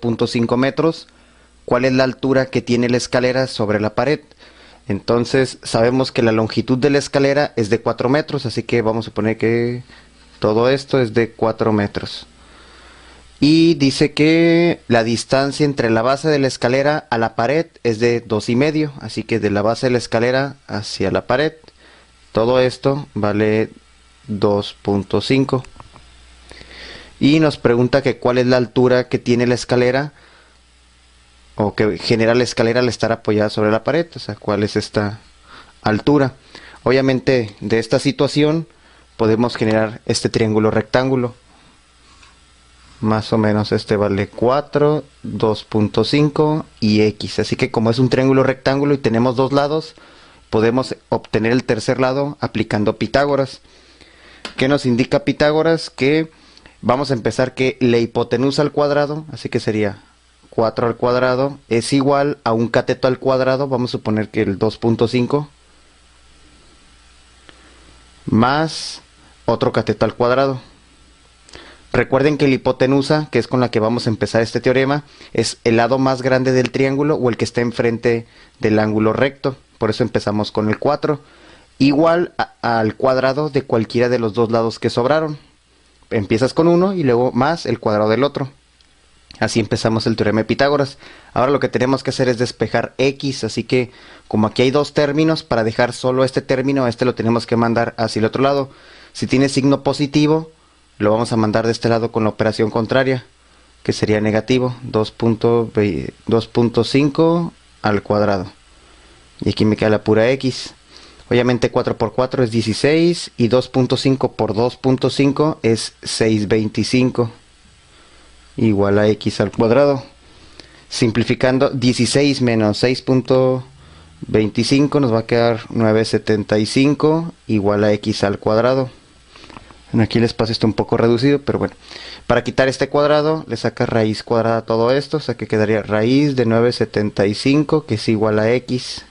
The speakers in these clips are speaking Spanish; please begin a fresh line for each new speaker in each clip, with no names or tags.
2.5 metros, ¿cuál es la altura que tiene la escalera sobre la pared? Entonces sabemos que la longitud de la escalera es de 4 metros, así que vamos a poner que todo esto es de 4 metros. Y dice que la distancia entre la base de la escalera a la pared es de 2,5, así que de la base de la escalera hacia la pared, todo esto vale 2.5. Y nos pregunta que cuál es la altura que tiene la escalera o que genera la escalera al estar apoyada sobre la pared, o sea, cuál es esta altura. Obviamente de esta situación podemos generar este triángulo rectángulo. Más o menos este vale 4, 2.5 y x. Así que como es un triángulo rectángulo y tenemos dos lados, podemos obtener el tercer lado aplicando Pitágoras. ¿Qué nos indica Pitágoras? Que vamos a empezar que la hipotenusa al cuadrado, así que sería 4 al cuadrado, es igual a un cateto al cuadrado, vamos a suponer que el 2.5, más otro cateto al cuadrado. Recuerden que la hipotenusa, que es con la que vamos a empezar este teorema, es el lado más grande del triángulo o el que está enfrente del ángulo recto. Por eso empezamos con el 4. Igual al cuadrado de cualquiera de los dos lados que sobraron. Empiezas con uno y luego más el cuadrado del otro. Así empezamos el teorema de Pitágoras. Ahora lo que tenemos que hacer es despejar x, así que como aquí hay dos términos, para dejar solo este término, este lo tenemos que mandar hacia el otro lado. Si tiene signo positivo, lo vamos a mandar de este lado con la operación contraria, que sería negativo, 2.5 al cuadrado. Y aquí me queda la pura x. Obviamente 4 por 4 es 16 y 2.5 por 2.5 es 625. Igual a x al cuadrado. Simplificando, 16 menos 6.25 nos va a quedar 975 igual a x al cuadrado. Aquí el espacio está un poco reducido, pero bueno. Para quitar este cuadrado, le saca raíz cuadrada a todo esto, o sea que quedaría raíz de 975, que es igual a x.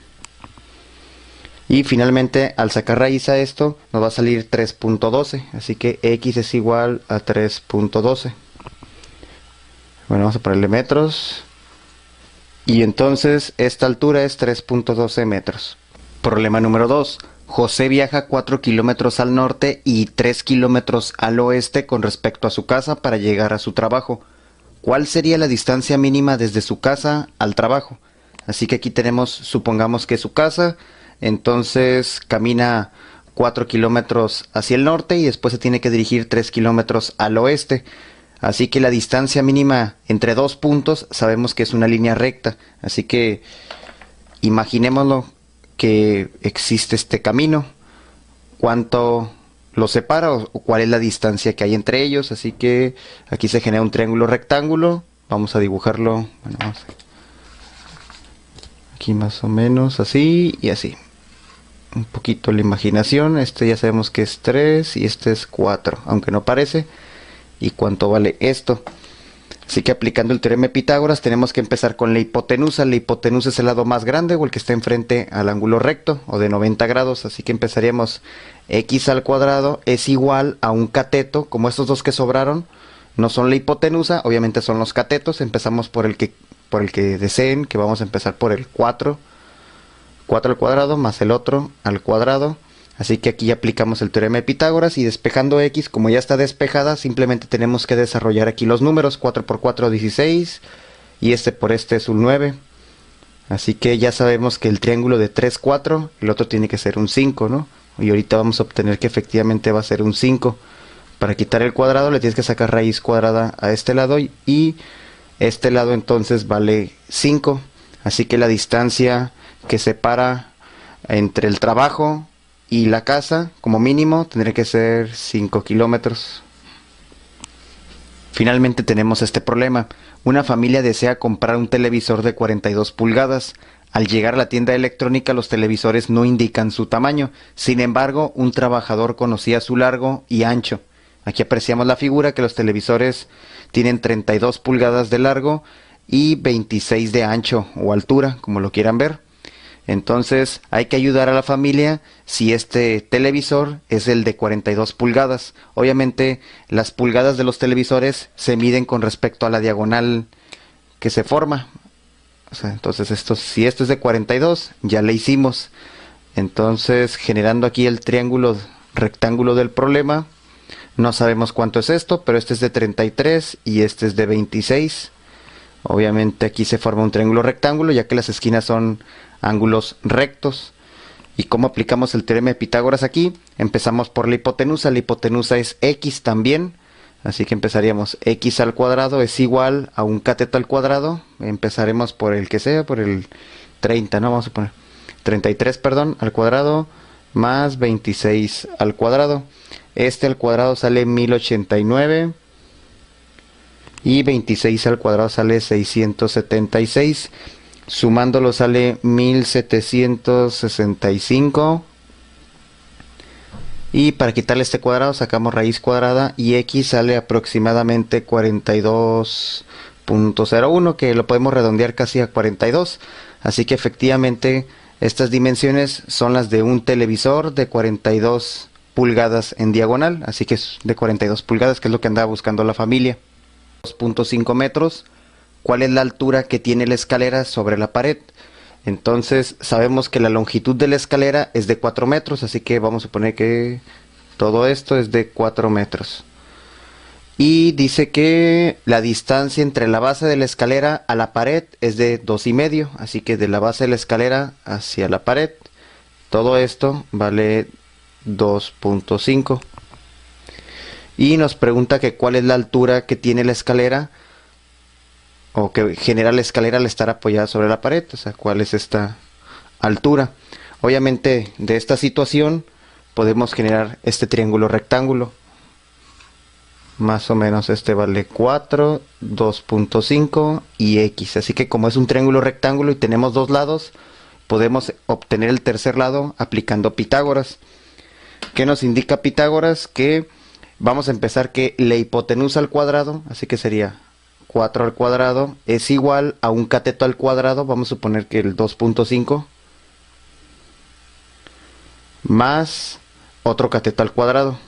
Y finalmente, al sacar raíz a esto, nos va a salir 3.12, así que x es igual a 3.12. Bueno, vamos a ponerle metros. Y entonces, esta altura es 3.12 metros. Problema número 2. José viaja 4 kilómetros al norte y 3 kilómetros al oeste con respecto a su casa para llegar a su trabajo. ¿Cuál sería la distancia mínima desde su casa al trabajo? Así que aquí tenemos, supongamos que es su casa, entonces camina 4 kilómetros hacia el norte y después se tiene que dirigir 3 kilómetros al oeste. Así que la distancia mínima entre dos puntos sabemos que es una línea recta. Así que imaginémoslo que existe este camino, cuánto lo separa o cuál es la distancia que hay entre ellos. Así que aquí se genera un triángulo rectángulo, vamos a dibujarlo, bueno, aquí más o menos así y así, un poquito la imaginación. Este ya sabemos que es 3 y este es 4, aunque no parece. ¿Y cuánto vale esto? Así que aplicando el teorema de Pitágoras tenemos que empezar con la hipotenusa. La hipotenusa es el lado más grande o el que está enfrente al ángulo recto o de 90 grados. Así que empezaríamos x al cuadrado es igual a un cateto. Como estos dos que sobraron no son la hipotenusa, obviamente son los catetos. Empezamos por el que deseen, que vamos a empezar por el 4. 4 al cuadrado más el otro al cuadrado. Así que aquí aplicamos el teorema de Pitágoras y despejando x, como ya está despejada, simplemente tenemos que desarrollar aquí los números. 4 por 4, 16 y este por este es un 9. Así que ya sabemos que el triángulo de 3, 4, el otro tiene que ser un 5, ¿no? Y ahorita vamos a obtener que efectivamente va a ser un 5. Para quitar el cuadrado le tienes que sacar raíz cuadrada a este lado y este lado entonces vale 5. Así que la distancia que separa entre el trabajo y la casa, como mínimo, tendría que ser 5 kilómetros. Finalmente tenemos este problema. Una familia desea comprar un televisor de 42 pulgadas. Al llegar a la tienda electrónica, los televisores no indican su tamaño. Sin embargo, un trabajador conocía su largo y ancho. Aquí apreciamos la figura que los televisores tienen 32 pulgadas de largo y 26 de ancho o altura, como lo quieran ver. Entonces hay que ayudar a la familia si este televisor es el de 42 pulgadas. Obviamente las pulgadas de los televisores se miden con respecto a la diagonal que se forma. O sea, entonces si esto es de 42, ya le hicimos. Entonces, generando aquí el triángulo rectángulo del problema, no sabemos cuánto es esto, pero este es de 33 y este es de 26. Obviamente aquí se forma un triángulo rectángulo, ya que las esquinas son ángulos rectos. ¿Y cómo aplicamos el teorema de Pitágoras aquí? Empezamos por la hipotenusa. La hipotenusa es x también. Así que empezaríamos x al cuadrado es igual a un cateto al cuadrado. Empezaremos por el que sea, por el 30, ¿no? Vamos a poner 33, perdón, al cuadrado más 26 al cuadrado. Este al cuadrado sale 1089 y 26 al cuadrado sale 676. Sumándolo sale 1765. Y para quitarle este cuadrado sacamos raíz cuadrada y x sale aproximadamente 42.01, que lo podemos redondear casi a 42. Así que efectivamente estas dimensiones son las de un televisor de 42 pulgadas en diagonal. Así que es de 42 pulgadas, que es lo que andaba buscando la familia. 2.5 metros. ¿Cuál es la altura que tiene la escalera sobre la pared? Entonces sabemos que la longitud de la escalera es de 4 metros, así que vamos a suponer que todo esto es de 4 metros. Y dice que la distancia entre la base de la escalera a la pared es de 2,5, así que de la base de la escalera hacia la pared, todo esto vale 2.5. Y nos pregunta que cuál es la altura que tiene la escalera, o que genera la escalera al estar apoyada sobre la pared, o sea, cuál es esta altura. Obviamente de esta situación podemos generar este triángulo rectángulo. Más o menos este vale 4, 2.5 y x. Así que como es un triángulo rectángulo y tenemos dos lados, podemos obtener el tercer lado aplicando Pitágoras. ¿Qué nos indica Pitágoras? Que vamos a empezar que la hipotenusa al cuadrado, así que sería 4 al cuadrado es igual a un cateto al cuadrado, vamos a suponer que el 2.5, más otro cateto al cuadrado.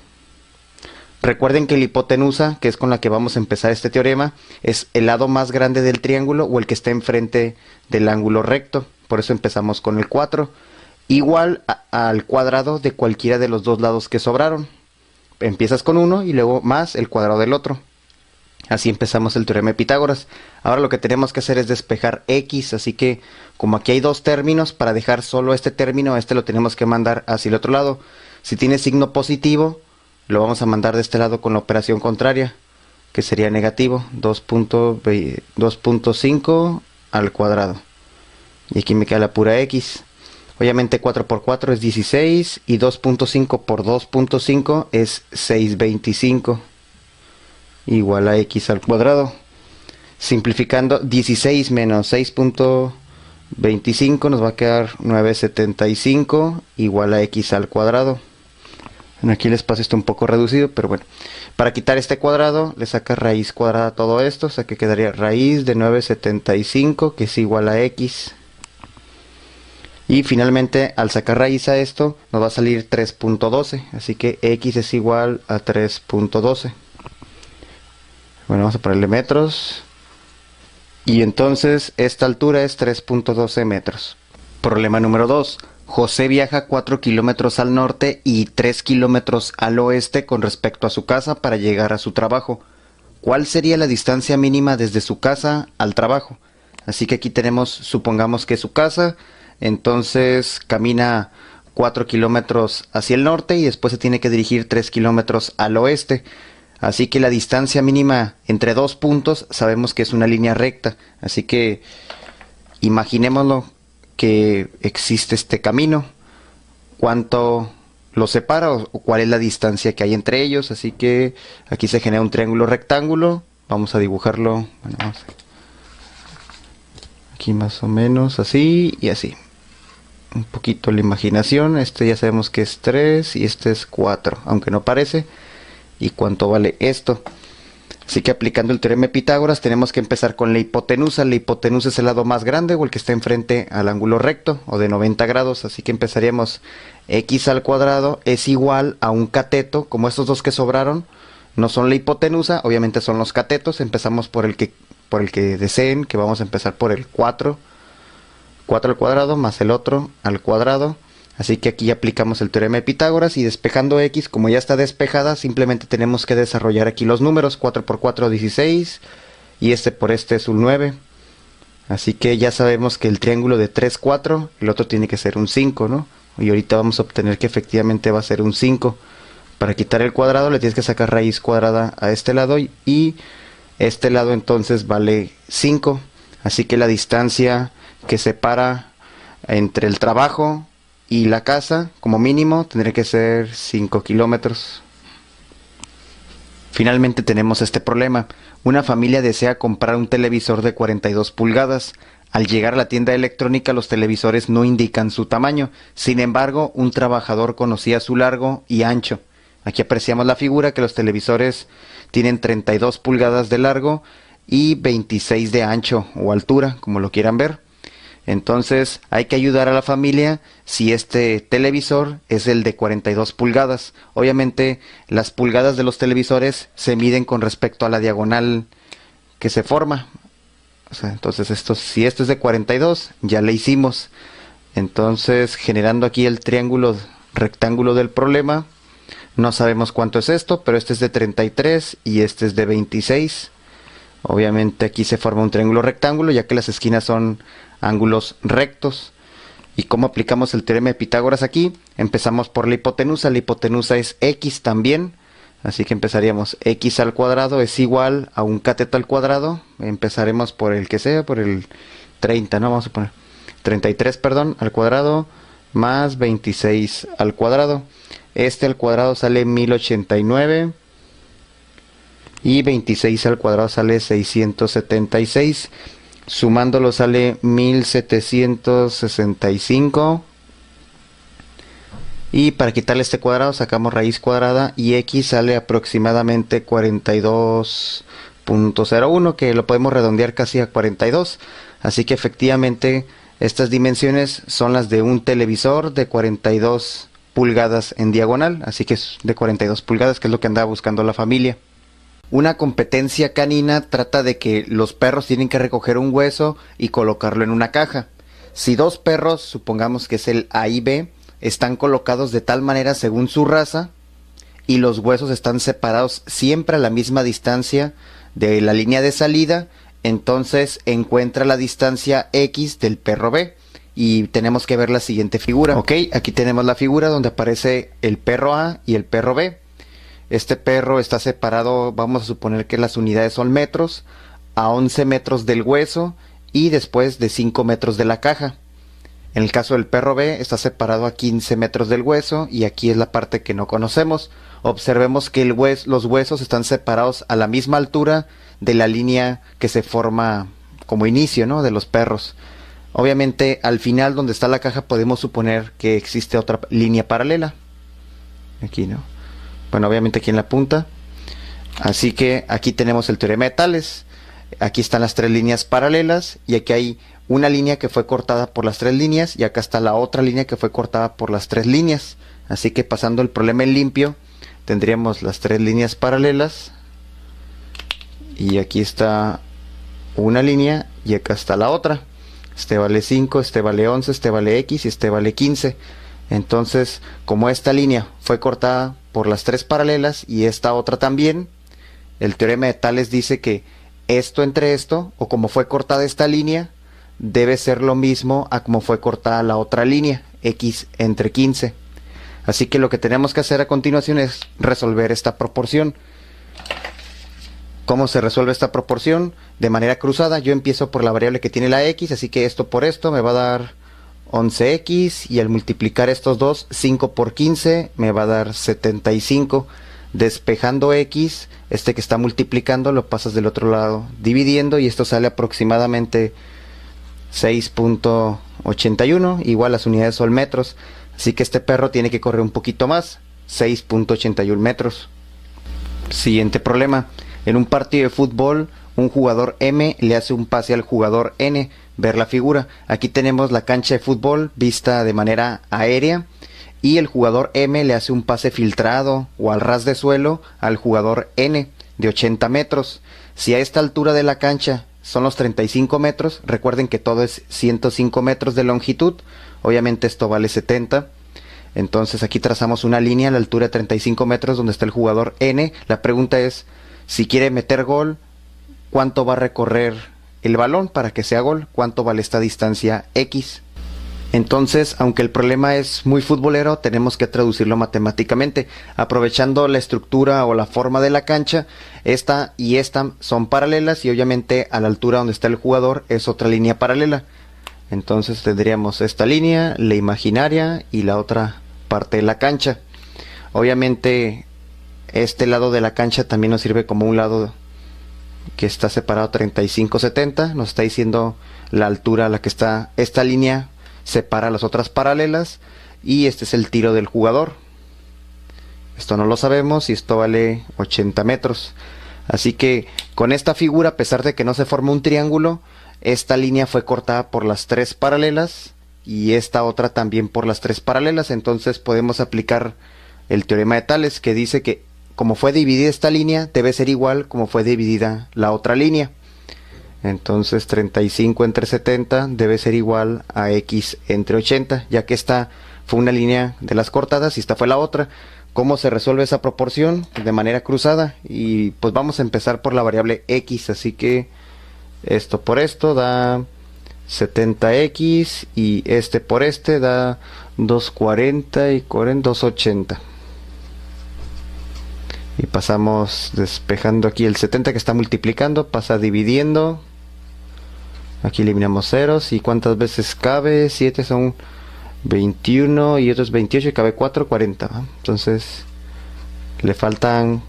Recuerden que la hipotenusa, que es con la que vamos a empezar este teorema, es el lado más grande del triángulo o el que está enfrente del ángulo recto. Por eso empezamos con el 4, igual al cuadrado de cualquiera de los dos lados que sobraron. Empiezas con uno y luego más el cuadrado del otro. Así empezamos el teorema de Pitágoras. Ahora lo que tenemos que hacer es despejar x, así que como aquí hay dos términos, para dejar solo este término, este lo tenemos que mandar hacia el otro lado. Si tiene signo positivo, lo vamos a mandar de este lado con la operación contraria, que sería negativo, 2.5 al cuadrado. Y aquí me queda la pura x. Obviamente 4 por 4 es 16 y 2.5 por 2.5 es 625. Igual a x al cuadrado. Simplificando, 16 menos 6.25 nos va a quedar 975 igual a x al cuadrado. Aquí el espacio está un poco reducido, pero bueno. Para quitar este cuadrado, le saca raíz cuadrada a todo esto, o sea que quedaría raíz de 975, que es igual a x. Y finalmente, al sacar raíz a esto, nos va a salir 3.12, así que x es igual a 3.12. Bueno, vamos a ponerle metros. Y entonces esta altura es 3.12 metros. Problema número 2. José viaja 4 kilómetros al norte y 3 kilómetros al oeste con respecto a su casa para llegar a su trabajo. ¿Cuál sería la distancia mínima desde su casa al trabajo? Así que aquí tenemos, supongamos que es su casa, entonces camina 4 kilómetros hacia el norte y después se tiene que dirigir 3 kilómetros al oeste. Así que la distancia mínima entre dos puntos sabemos que es una línea recta. Así que imaginémoslo que existe este camino. ¿Cuánto lo separa o cuál es la distancia que hay entre ellos? Así que aquí se genera un triángulo rectángulo. Vamos a dibujarlo. Bueno, aquí más o menos así y así. Un poquito la imaginación. Este ya sabemos que es 3 y este es 4, aunque no parece. ¿Y cuánto vale esto? Así que aplicando el teorema de Pitágoras tenemos que empezar con la hipotenusa. La hipotenusa es el lado más grande o el que está enfrente al ángulo recto o de 90 grados. Así que empezaríamos x al cuadrado es igual a un cateto. Como estos dos que sobraron no son la hipotenusa, obviamente son los catetos. Empezamos por el que por el que deseen, que vamos a empezar por el 4. 4 al cuadrado más el otro al cuadrado. Así que aquí ya aplicamos el teorema de Pitágoras y despejando x, como ya está despejada, simplemente tenemos que desarrollar aquí los números. 4 por 4, 16 y este por este es un 9. Así que ya sabemos que el triángulo de 3, 4, el otro tiene que ser un 5, ¿no? Y ahorita vamos a obtener que efectivamente va a ser un 5. Para quitar el cuadrado le tienes que sacar raíz cuadrada a este lado y este lado entonces vale 5. Así que la distancia que separa entre el trabajo y la casa, como mínimo, tendría que ser 5 kilómetros. Finalmente tenemos este problema. Una familia desea comprar un televisor de 42 pulgadas. Al llegar a la tienda electrónica los televisores no indican su tamaño. Sin embargo, un trabajador conocía su largo y ancho. Aquí apreciamos la figura que los televisores tienen 32 pulgadas de largo y 26 de ancho o altura, como lo quieran ver. Entonces hay que ayudar a la familia si este televisor es el de 42 pulgadas. Obviamente las pulgadas de los televisores se miden con respecto a la diagonal que se forma. O sea, entonces si esto es de 42, ya le hicimos. Entonces generando aquí el triángulo rectángulo del problema, no sabemos cuánto es esto, pero este es de 33 y este es de 26. Obviamente aquí se forma un triángulo rectángulo ya que las esquinas son ángulos rectos. ¿Y cómo aplicamos el teorema de Pitágoras aquí? Empezamos por la hipotenusa. La hipotenusa es x también. Así que empezaríamos x al cuadrado es igual a un cateto al cuadrado. Empezaremos por el que sea, por el 30, ¿no? Vamos a poner 33, perdón, al cuadrado más 26 al cuadrado. Este al cuadrado sale 1089 y 26 al cuadrado sale 676. Sumándolo sale 1765. Y para quitarle este cuadrado sacamos raíz cuadrada y x sale aproximadamente 42.01, que lo podemos redondear casi a 42. Así que efectivamente estas dimensiones son las de un televisor de 42 pulgadas en diagonal. Así que es de 42 pulgadas, que es lo que andaba buscando la familia. Una competencia canina trata de que los perros tienen que recoger un hueso y colocarlo en una caja. Si dos perros, supongamos que es el A y B, están colocados de tal manera según su raza y los huesos están separados siempre a la misma distancia de la línea de salida, entonces encuentra la distancia X del perro B. Y tenemos que ver la siguiente figura. Ok, aquí tenemos la figura donde aparece el perro A y el perro B. Este perro está separado, vamos a suponer que las unidades son metros, a 11 metros del hueso y después de 5 metros de la caja. En el caso del perro B está separado a 15 metros del hueso y aquí es la parte que no conocemos. Observemos que los huesos están separados a la misma altura de la línea que se forma como inicio, ¿no?, de los perros. Obviamente al final donde está la caja podemos suponer que existe otra línea paralela. Aquí, ¿no? Bueno, obviamente aquí en la punta. Así que aquí tenemos el teorema de Tales. Aquí están las tres líneas paralelas y aquí hay una línea que fue cortada por las tres líneas y acá está la otra línea que fue cortada por las tres líneas. Así que pasando el problema en limpio, tendríamos las tres líneas paralelas y aquí está una línea y acá está la otra. Este vale 5, este vale 11, este vale x y este vale 15. Entonces, como esta línea fue cortada por las tres paralelas y esta otra también, el teorema de Tales dice que esto entre esto, o como fue cortada esta línea, debe ser lo mismo a como fue cortada la otra línea, x entre 15. Así que lo que tenemos que hacer a continuación es resolver esta proporción. ¿Cómo se resuelve esta proporción? De manera cruzada. Yo empiezo por la variable que tiene la x, así que esto por esto me va a dar 11x y al multiplicar estos dos, 5 por 15 me va a dar 75. Despejando x, este que está multiplicando lo pasas del otro lado dividiendo y esto sale aproximadamente 6.81, igual las unidades son metros, así que este perro tiene que correr un poquito más, 6.81 metros. Siguiente problema. En un partido de fútbol, un jugador M le hace un pase al jugador N. Ver la figura. Aquí tenemos la cancha de fútbol vista de manera aérea y el jugador M le hace un pase filtrado o al ras de suelo al jugador N de 80 metros. Si a esta altura de la cancha son los 35 metros. Recuerden que todo es 105 metros de longitud. Obviamente esto vale 70. Entonces aquí trazamos una línea a la altura de 35 metros donde está el jugador N. La pregunta es, si quiere meter gol, ¿cuánto va a recorrer el balón para que sea gol? ¿Cuánto vale esta distancia X? Entonces, aunque el problema es muy futbolero, tenemos que traducirlo matemáticamente. Aprovechando la estructura o la forma de la cancha, esta y esta son paralelas y obviamente a la altura donde está el jugador es otra línea paralela. Entonces tendríamos esta línea, la imaginaria y la otra parte de la cancha. Obviamente este lado de la cancha también nos sirve como un lado que está separado 35-70. Nos está diciendo la altura a la que está esta línea, separa las otras paralelas, y este es el tiro del jugador. Esto no lo sabemos y esto vale 80 metros. Así que con esta figura, a pesar de que no se forma un triángulo, esta línea fue cortada por las tres paralelas y esta otra también por las tres paralelas. Entonces podemos aplicar el teorema de Tales, que dice que como fue dividida esta línea, debe ser igual como fue dividida la otra línea. Entonces 35 entre 70 debe ser igual a X entre 80, ya que esta fue una línea de las cortadas y esta fue la otra. ¿Cómo se resuelve esa proporción? De manera cruzada. Y pues vamos a empezar por la variable X, así que esto por esto da 70X y este por este da 240 y 280. Y pasamos despejando aquí el 70 que está multiplicando, pasa dividiendo. Aquí eliminamos ceros. ¿Y cuántas veces cabe? 7 son 21 y otros 28 y cabe 4, 40. ¿Va? Entonces le faltan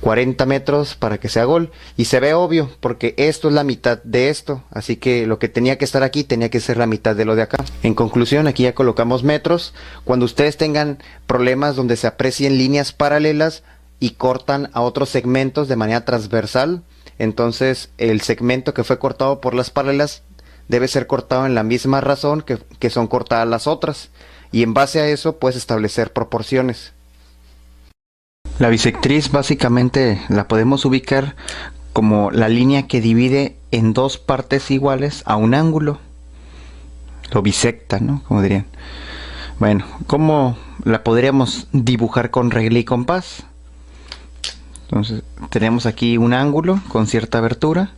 40 metros para que sea gol. Y se ve obvio porque esto es la mitad de esto. Así que lo que tenía que estar aquí tenía que ser la mitad de lo de acá. En conclusión, aquí ya colocamos metros. Cuando ustedes tengan problemas donde se aprecien líneas paralelas y cortan a otros segmentos de manera transversal, entonces el segmento que fue cortado por las paralelas debe ser cortado en la misma razón que son cortadas las otras, y en base a eso puedes establecer proporciones. La bisectriz básicamente la podemos ubicar como la línea que divide en dos partes iguales a un ángulo. Lo bisecta, ¿no? Como dirían. Bueno, ¿cómo la podríamos dibujar con regla y compás? Entonces tenemos aquí un ángulo con cierta abertura.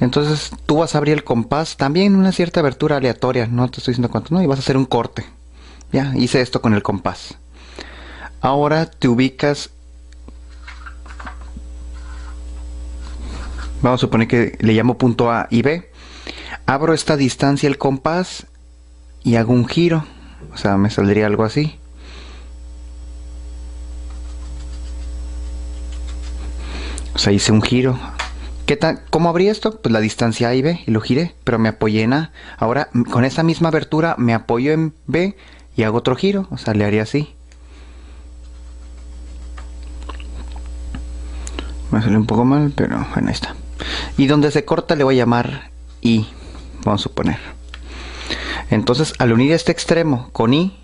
Entonces tú vas a abrir el compás también una cierta abertura aleatoria, no te estoy diciendo cuánto, no, y vas a hacer un corte. Ya hice esto con el compás. Ahora te ubicas, vamos a suponer que le llamo punto A y B. Abro esta distancia el compás y hago un giro, o sea, me saldría algo así. O sea, hice un giro. ¿Cómo abrí esto? Pues la distancia A y B y lo giré, pero me apoyé en A. Ahora con esa misma abertura me apoyo en B y hago otro giro, o sea, le haría así. Me salió un poco mal, pero bueno, ahí está. Y donde se corta le voy a llamar I, vamos a suponer. Entonces, al unir este extremo con I,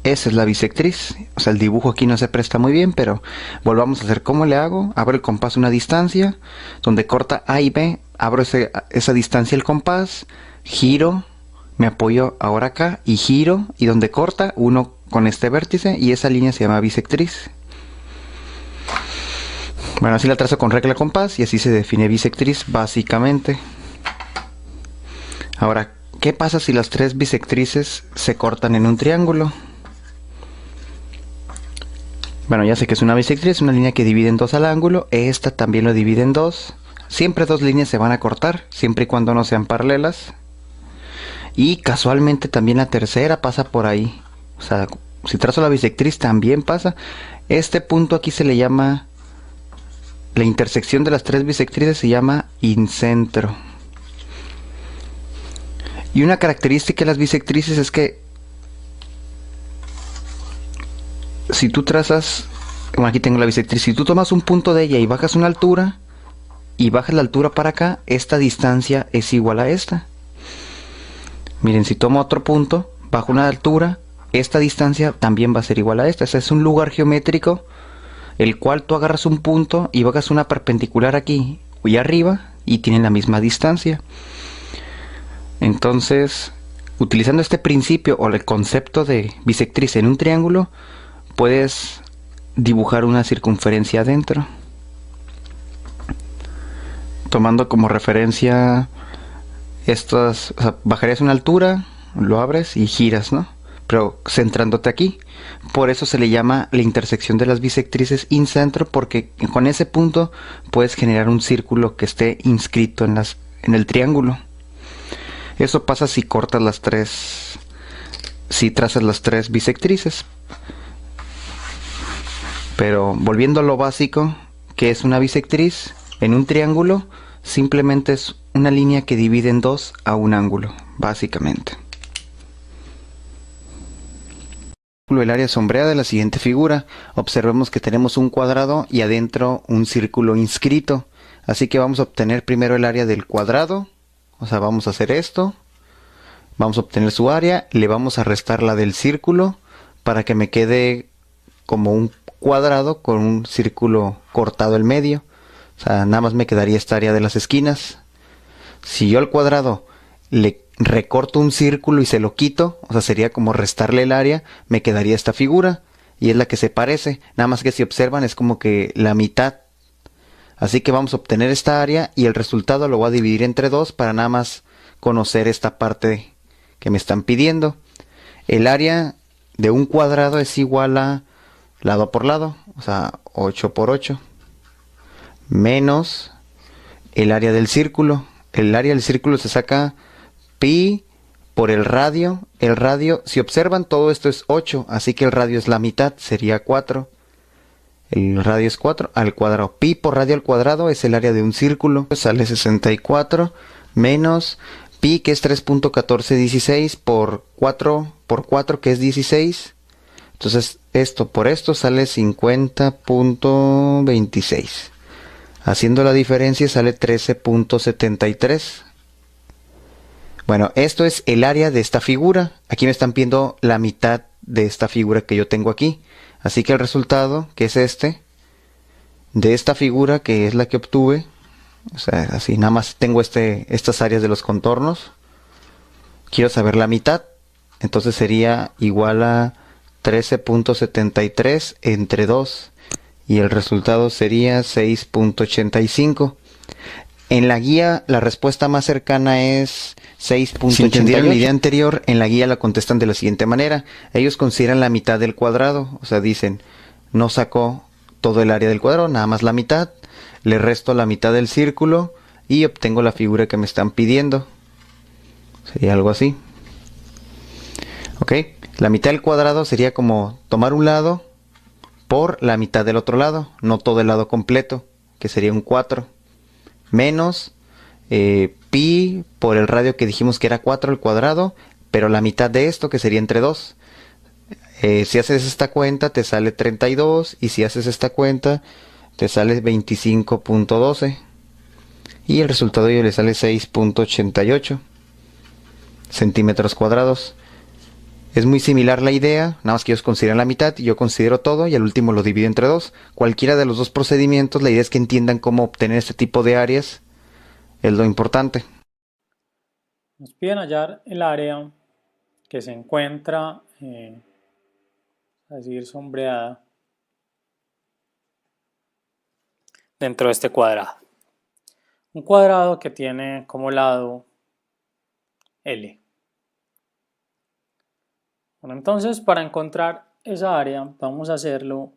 esa es la bisectriz. O sea, el dibujo aquí no se presta muy bien, pero volvamos a hacer. ¿Cómo le hago? Abro el compás una distancia, donde corta A y B, abro esa distancia el compás, giro, me apoyo ahora acá y giro, y donde corta, uno con este vértice, y esa línea se llama bisectriz. Bueno, así la trazo con regla compás y así se define bisectriz básicamente. Ahora, ¿qué pasa si las tres bisectrices se cortan en un triángulo? Bueno, ya sé que es una bisectriz, una línea que divide en dos al ángulo. Esta también lo divide en dos. Siempre dos líneas se van a cortar, siempre y cuando no sean paralelas. Y casualmente también la tercera pasa por ahí. O sea, si trazo la bisectriz también pasa. Este punto aquí se le llama, la intersección de las tres bisectrices se llama incentro. Y una característica de las bisectrices es que si tú trazas, bueno, aquí tengo la bisectriz, si tú tomas un punto de ella y bajas una altura, y bajas la altura para acá, esta distancia es igual a esta. Miren, si tomo otro punto, bajo una altura, esta distancia también va a ser igual a esta. Ese es un lugar geométrico, el cual tú agarras un punto y bajas una perpendicular aquí y arriba, y tienen la misma distancia. Entonces, utilizando este principio o el concepto de bisectriz en un triángulo, puedes dibujar una circunferencia adentro, tomando como referencia estas, o sea, bajarías una altura, lo abres y giras, ¿no? Pero centrándote aquí. Por eso se le llama la intersección de las bisectrices in centro, porque con ese punto puedes generar un círculo que esté inscrito en el triángulo. Eso pasa si cortas si trazas las tres bisectrices. Pero volviendo a lo básico, que es una bisectriz en un triángulo, simplemente es una línea que divide en dos a un ángulo, básicamente. El área sombreada de la siguiente figura. Observemos que tenemos un cuadrado y adentro un círculo inscrito. Así que vamos a obtener primero el área del cuadrado. O sea, vamos a hacer esto. Vamos a obtener su área. Le vamos a restar la del círculo para que me quede como un cuadrado con un círculo cortado en medio. O sea, nada más me quedaría esta área de las esquinas. Si yo al cuadrado le recorto un círculo y se lo quito, o sea, sería como restarle el área, me quedaría esta figura. Y es la que se parece. Nada más que si observan es como que la mitad. Así que vamos a obtener esta área y el resultado lo voy a dividir entre dos para nada más conocer esta parte que me están pidiendo. El área de un cuadrado es igual a lado por lado, o sea, 8 por 8, menos el área del círculo. El área del círculo se saca pi por el radio. El radio, si observan, todo esto es 8, así que el radio es la mitad, sería 4. El radio es 4 al cuadrado. Pi por radio al cuadrado es el área de un círculo. Sale 64 menos pi, que es 3.1416, por 4 que es 16. Entonces esto por esto sale 50.26. Haciendo la diferencia sale 13.73. Bueno, esto es el área de esta figura. Aquí me están pidiendo la mitad de esta figura que yo tengo aquí. Así que el resultado, que es este, de esta figura, que es la que obtuve, o sea, así nada más tengo estas áreas de los contornos. Quiero saber la mitad. Entonces sería igual a 13.73 entre 2. Y el resultado sería 6.85. En la guía la respuesta más cercana es 6.88. Si entendieron la idea anterior, en la guía la contestan de la siguiente manera. Ellos consideran la mitad del cuadrado. O sea, dicen, no sacó todo el área del cuadrado, nada más la mitad. Le resto la mitad del círculo y obtengo la figura que me están pidiendo. Sería algo así. Ok, la mitad del cuadrado sería como tomar un lado por la mitad del otro lado, no todo el lado completo, que sería un 4, menos pi por el radio que dijimos que era 4 al cuadrado, pero la mitad de esto, que sería entre 2. Si haces esta cuenta te sale 32 y si haces esta cuenta te sale 25.12 y el resultado yo le sale 6.88 centímetros cuadrados. Es muy similar la idea, nada más que ellos consideran la mitad y yo considero todo y al último lo divido entre 2. Cualquiera de los dos procedimientos, la idea es que entiendan cómo obtener este tipo de áreas, es lo importante.
Nos piden hallar el área que se encuentra, a decir, sombreada dentro de este cuadrado. Un cuadrado que tiene como lado L. Bueno, entonces para encontrar esa área vamos a hacerlo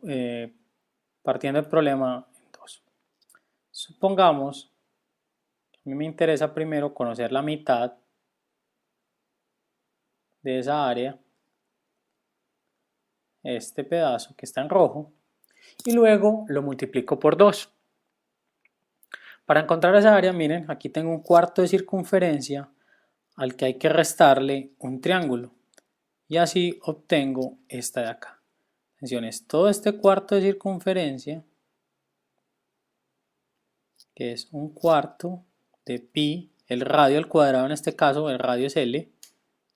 partiendo del problema en dos. Supongamos que a mí me interesa primero conocer la mitad de esa área, este pedazo que está en rojo, y luego lo multiplico por 2. Para encontrar esa área, miren, aquí tengo un cuarto de circunferencia al que hay que restarle un triángulo. Y así obtengo esta de acá. Atención, es todo este cuarto de circunferencia, que es un cuarto de pi, el radio al cuadrado, en este caso el radio es L,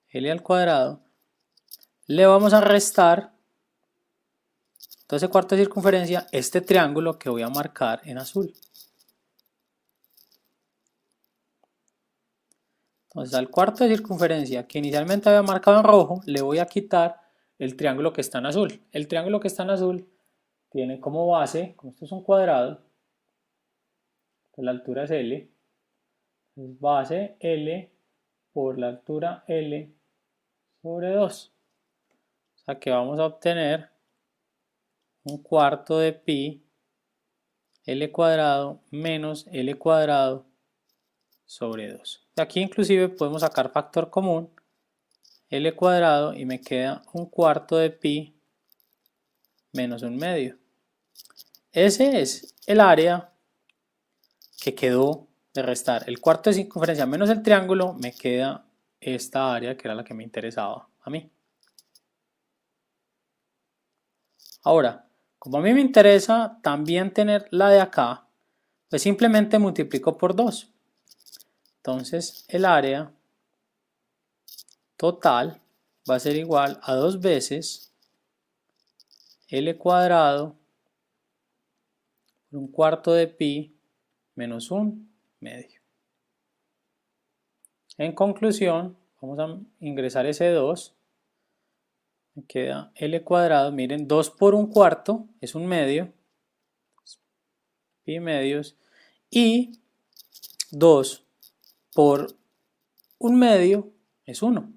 L al cuadrado. Le vamos a restar todo ese cuarto de circunferencia, este triángulo que voy a marcar en azul. Entonces al cuarto de circunferencia que inicialmente había marcado en rojo, le voy a quitar el triángulo que está en azul. El triángulo que está en azul tiene como base, como esto es un cuadrado, pues la altura es L, entonces base L por la altura L sobre 2. O sea que vamos a obtener un cuarto de pi L cuadrado menos L cuadrado sobre 2. De aquí inclusive podemos sacar factor común, L cuadrado, y me queda un cuarto de pi menos un medio. Ese es el área que quedó de restar. El cuarto de circunferencia menos el triángulo, me queda esta área que era la que me interesaba a mí. Ahora, como a mí me interesa también tener la de acá, pues simplemente multiplico por 2. Entonces el área total va a ser igual a 2 veces L cuadrado por un cuarto de pi menos un medio. En conclusión, vamos a ingresar ese 2. Me queda L cuadrado, miren, 2 por un cuarto es un medio, pi medios, y 2 por un medio es 1.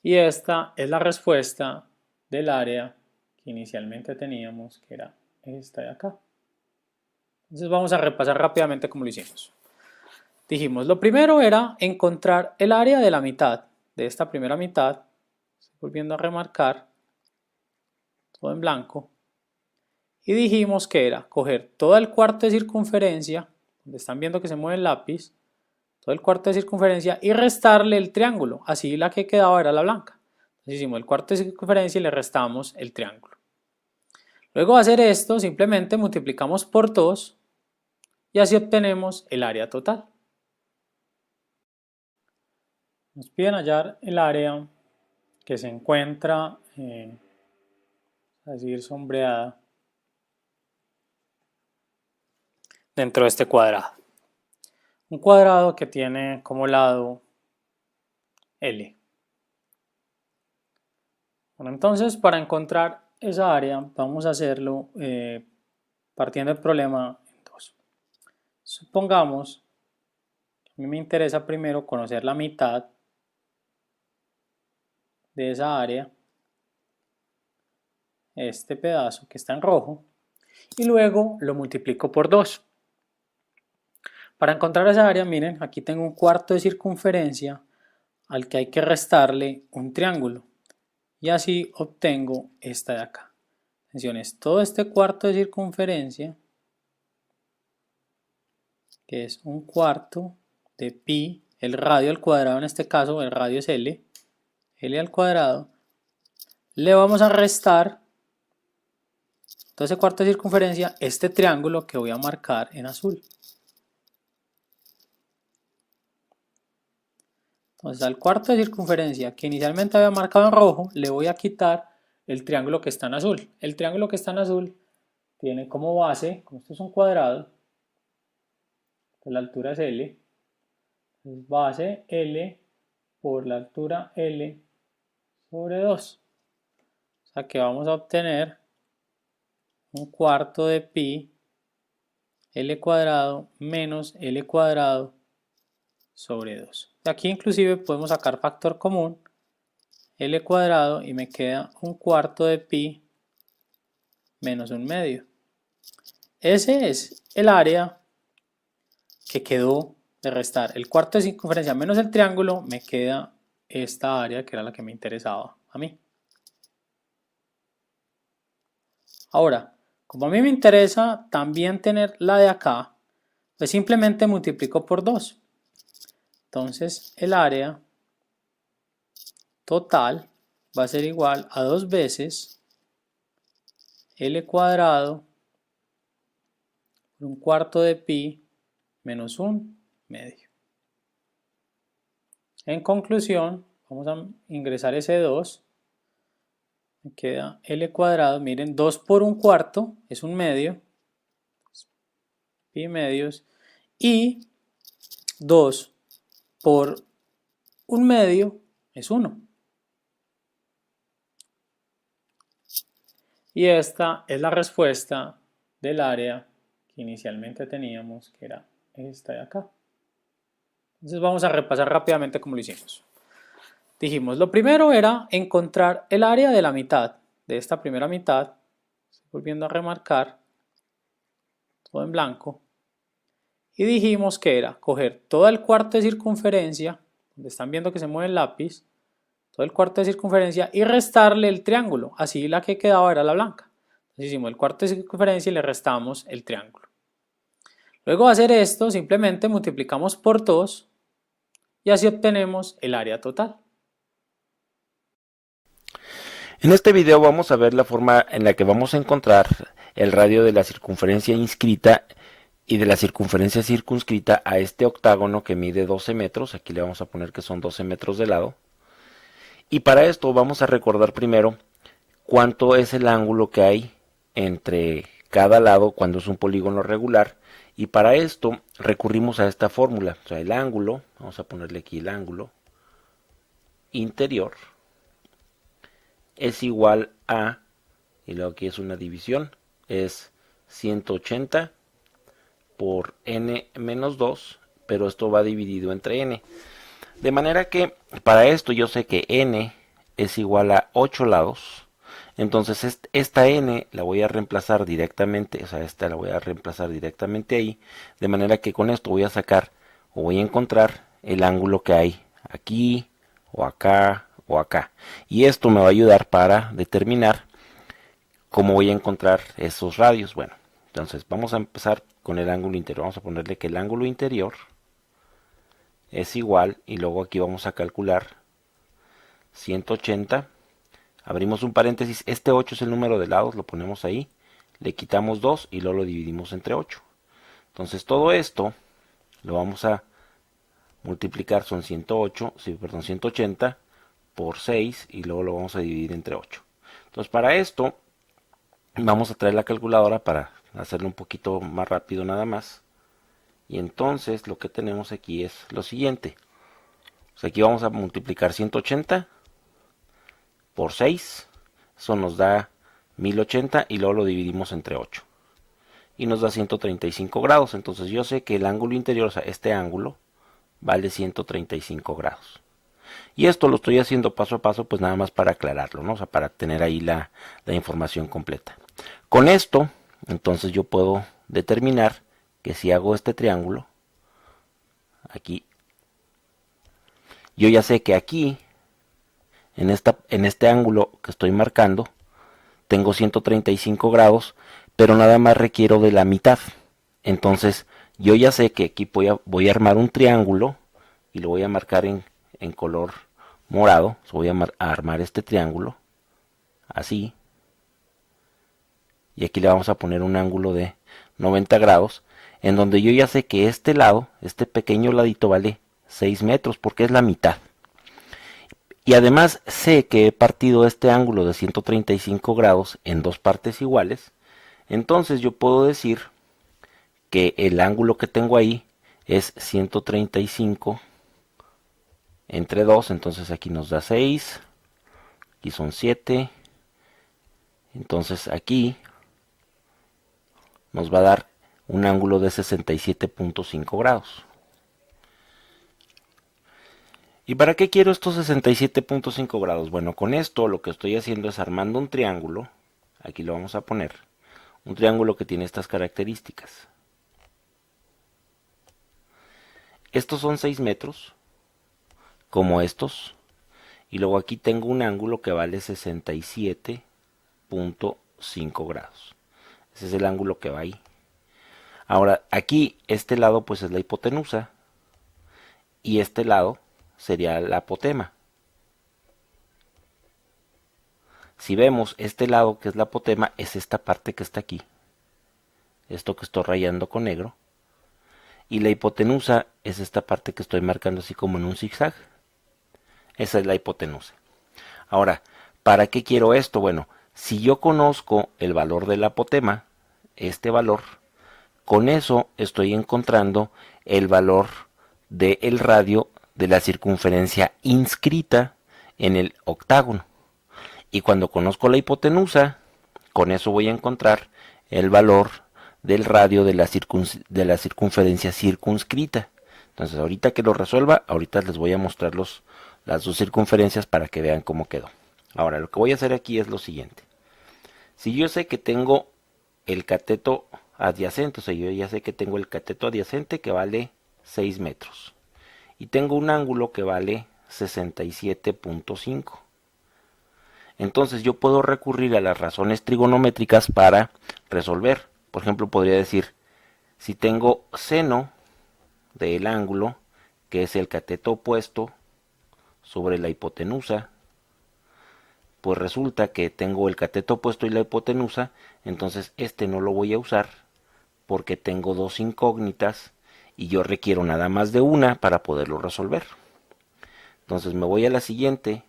Y esta es la respuesta del área que inicialmente teníamos, que era esta de acá. Entonces vamos a repasar rápidamente cómo lo hicimos. Dijimos, lo primero era encontrar el área de la mitad, de esta primera mitad. Estoy volviendo a remarcar, todo en blanco. Y dijimos que era coger todo el cuarto de circunferencia, donde están viendo que se mueve el lápiz, todo el cuarto de circunferencia, y restarle el triángulo. Así la que quedaba era la blanca. Entonces hicimos el cuarto de circunferencia y le restamos el triángulo. Luego de hacer esto, simplemente multiplicamos por 2 y así obtenemos el área total. Nos piden hallar el área que se encuentra, a decir, sombreada dentro de este cuadrado. Un cuadrado que tiene como lado L. Bueno, entonces para encontrar esa área vamos a hacerlo partiendo del problema en 2. Supongamos que a mí me interesa primero conocer la mitad de esa área, este pedazo que está en rojo, y luego lo multiplico por 2. Para encontrar esa área, miren, aquí tengo un cuarto de circunferencia al que hay que restarle un triángulo, y así obtengo esta de acá. Atención, es todo este cuarto de circunferencia, que es un cuarto de pi, el radio al cuadrado en este caso, el radio es L, L al cuadrado, le vamos a restar todo ese cuarto de circunferencia, este triángulo que voy a marcar en azul. Entonces al cuarto de circunferencia que inicialmente había marcado en rojo, le voy a quitar el triángulo que está en azul. El triángulo que está en azul tiene como base, como esto es un cuadrado, pues la altura es L, entonces base L por la altura L sobre 2. O sea que vamos a obtener un cuarto de pi L cuadrado menos L cuadrado sobre 2. De aquí inclusive podemos sacar factor común, L cuadrado, y me queda un cuarto de pi menos un medio. Ese es el área que quedó de restar. El cuarto de circunferencia menos el triángulo, me queda esta área que era la que me interesaba a mí. Ahora, como a mí me interesa también tener la de acá, pues simplemente multiplico por 2. Entonces el área total va a ser igual a 2 veces L cuadrado por un cuarto de pi menos un medio. En conclusión, vamos a ingresar ese 2. Me queda L cuadrado, miren, 2 por un cuarto es un medio, pi medios, Y 2 por 1/2 es 1. Y esta es la respuesta del área que inicialmente teníamos, que era esta de acá. Entonces vamos a repasar rápidamente cómo lo hicimos. Dijimos, lo primero era encontrar el área de la mitad, de esta primera mitad. Estoy volviendo a remarcar, todo en blanco. Y dijimos que era coger todo el cuarto de circunferencia, donde están viendo que se mueve el lápiz, todo el cuarto de circunferencia y restarle el triángulo. Así la que quedaba era la blanca. Entonces hicimos el cuarto de circunferencia y le restamos el triángulo. Luego de hacer esto, simplemente multiplicamos por 2 y así obtenemos el área total.
En este video vamos a ver la forma en la que vamos a encontrar el radio de la circunferencia inscrita y de la circunferencia circunscrita a este octágono que mide 12 metros. Aquí le vamos a poner que son 12 metros de lado. Y para esto vamos a recordar primero cuánto es el ángulo que hay entre cada lado cuando es un polígono regular. Y para esto recurrimos a esta fórmula. O sea, el ángulo, vamos a ponerle aquí el ángulo interior, es igual a, y luego aquí es una división, es 180 por n menos 2, pero esto va dividido entre n. De manera que para esto yo sé que n es igual a 8 lados. Entonces esta n la voy a reemplazar directamente, o sea, esta la voy a reemplazar directamente ahí. De manera que con esto voy a sacar o voy a encontrar el ángulo que hay aquí o acá o acá. Y esto me va a ayudar para determinar cómo voy a encontrar esos radios. Bueno, entonces vamos a empezar con el ángulo interior. Vamos a ponerle que el ángulo interior es igual, y luego aquí vamos a calcular 180. Abrimos un paréntesis, este 8 es el número de lados, lo ponemos ahí, le quitamos 2 y luego lo dividimos entre 8. Entonces todo esto lo vamos a multiplicar, son 180 por 6 y luego lo vamos a dividir entre 8. Entonces para esto vamos a traer la calculadora para hacerlo un poquito más rápido nada más. Y entonces lo que tenemos aquí es lo siguiente. Pues aquí vamos a multiplicar 180 por 6. Eso nos da 1080 y luego lo dividimos entre 8. Y nos da 135 grados. Entonces yo sé que el ángulo interior, o sea, este ángulo, vale 135 grados. Y esto lo estoy haciendo paso a paso, pues nada más para aclararlo, ¿no? O sea, para tener ahí la información completa. Con esto, entonces yo puedo determinar que si hago este triángulo, aquí, yo ya sé que aquí, en este ángulo que estoy marcando, tengo 135 grados, pero nada más requiero de la mitad. Entonces, yo ya sé que aquí voy a armar un triángulo, y lo voy a marcar en color morado. Voy a armar este triángulo, así. Y aquí le vamos a poner un ángulo de 90 grados, en donde yo ya sé que este lado, este pequeño ladito, vale 6 metros, porque es la mitad. Y además sé que he partido este ángulo de 135 grados en dos partes iguales. Entonces yo puedo decir que el ángulo que tengo ahí es 135 entre 2. Entonces aquí nos da 6. Aquí son 7. Entonces aquí nos va a dar un ángulo de 67.5 grados. ¿Y para qué quiero estos 67.5 grados? Bueno, con esto lo que estoy haciendo es armando un triángulo. Aquí lo vamos a poner. Un triángulo que tiene estas características. Estos son 6 metros, como estos. Y luego aquí tengo un ángulo que vale 67.5 grados. Ese es el ángulo que va ahí. Ahora, aquí, este lado pues es la hipotenusa. Y este lado sería la apotema. Si vemos este lado que es la apotema, es esta parte que está aquí. Esto que estoy rayando con negro. Y la hipotenusa es esta parte que estoy marcando así como en un zigzag. Esa es la hipotenusa. Ahora, ¿para qué quiero esto? Bueno, si yo conozco el valor de la apotema, este valor, con eso estoy encontrando el valor del radio de la circunferencia inscrita en el octágono. Y cuando conozco la hipotenusa, con eso voy a encontrar el valor del radio de la circunferencia circunscrita. Entonces ahorita que lo resuelva, ahorita les voy a mostrar las dos circunferencias para que vean cómo quedó. Ahora lo que voy a hacer aquí es lo siguiente. Si yo sé que tengo el cateto adyacente, o sea, yo ya sé que tengo el cateto adyacente que vale 6 metros. Y tengo un ángulo que vale 67.5. Entonces yo puedo recurrir a las razones trigonométricas para resolver. Por ejemplo, podría decir, si tengo seno del ángulo, que es el cateto opuesto sobre la hipotenusa, pues resulta que tengo el cateto opuesto y la hipotenusa, entonces este no lo voy a usar porque tengo dos incógnitas y yo requiero nada más de una para poderlo resolver. Entonces me voy a la siguiente,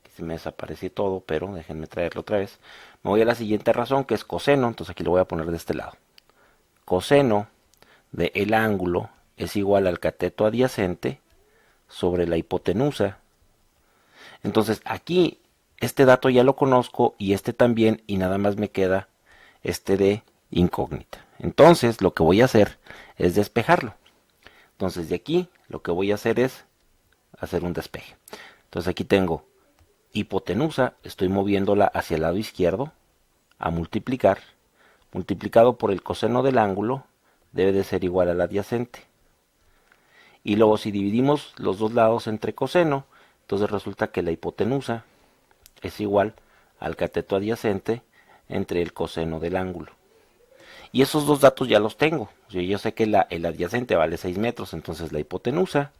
que se me desapareció todo, pero déjenme traerlo otra vez. Me voy a la siguiente razón, que es coseno, entonces aquí lo voy a poner de este lado. Coseno del ángulo es igual al cateto adyacente sobre la hipotenusa. Entonces aquí este dato ya lo conozco y este también, y nada más me queda este de incógnita. Entonces lo que voy a hacer es despejarlo. Entonces de aquí lo que voy a hacer es hacer un despeje. Entonces aquí tengo hipotenusa, estoy moviéndola hacia el lado izquierdo a multiplicar. Multiplicado por el coseno del ángulo debe de ser igual al adyacente. Y luego si dividimos los dos lados entre coseno, entonces resulta que la hipotenusa es igual al cateto adyacente entre el coseno del ángulo. Y esos dos datos ya los tengo. Yo sé que el adyacente vale 6 metros, entonces la hipotenusa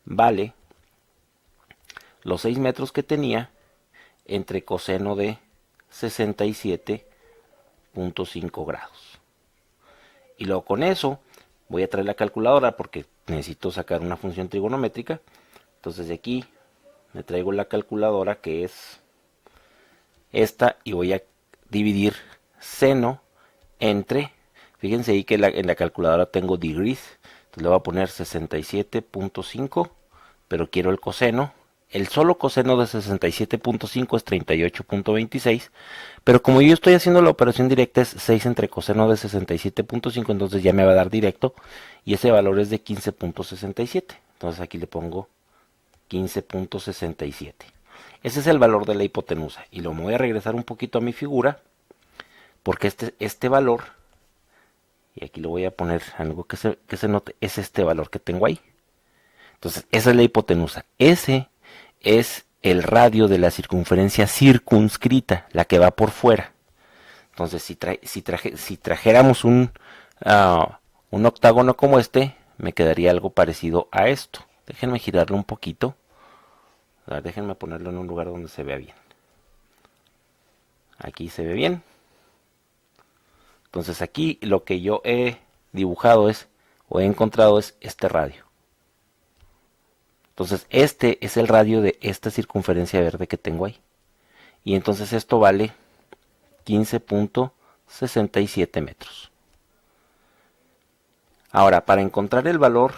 vale los 6 metros que tenía entre coseno de 67.5 grados. Y luego con eso voy a traer la calculadora porque necesito sacar una función trigonométrica. Entonces de aquí me traigo la calculadora, que es esta, y voy a dividir seno entre, fíjense ahí que en la calculadora tengo degrees, entonces le voy a poner 67.5, pero quiero el coseno. El solo coseno de 67.5 es 38.26, pero como yo estoy haciendo la operación directa es 6 entre coseno de 67.5, entonces ya me va a dar directo, y ese valor es de 15.67. Entonces aquí le pongo 15.67. Ese es el valor de la hipotenusa, y lo voy a regresar un poquito a mi figura, porque este valor, y aquí lo voy a poner algo que se note, es este valor que tengo ahí. Entonces esa es la hipotenusa. Ese es el radio de la circunferencia circunscrita, la que va por fuera. Entonces si trajéramos un octágono como este, me quedaría algo parecido a esto. Déjenme girarlo un poquito. A ver, déjenme ponerlo en un lugar donde se vea bien. Aquí se ve bien. Entonces aquí lo que yo he dibujado o he encontrado es este radio. Entonces este es el radio de esta circunferencia verde que tengo ahí. Y entonces esto vale 15.67 metros. Ahora, para encontrar el valor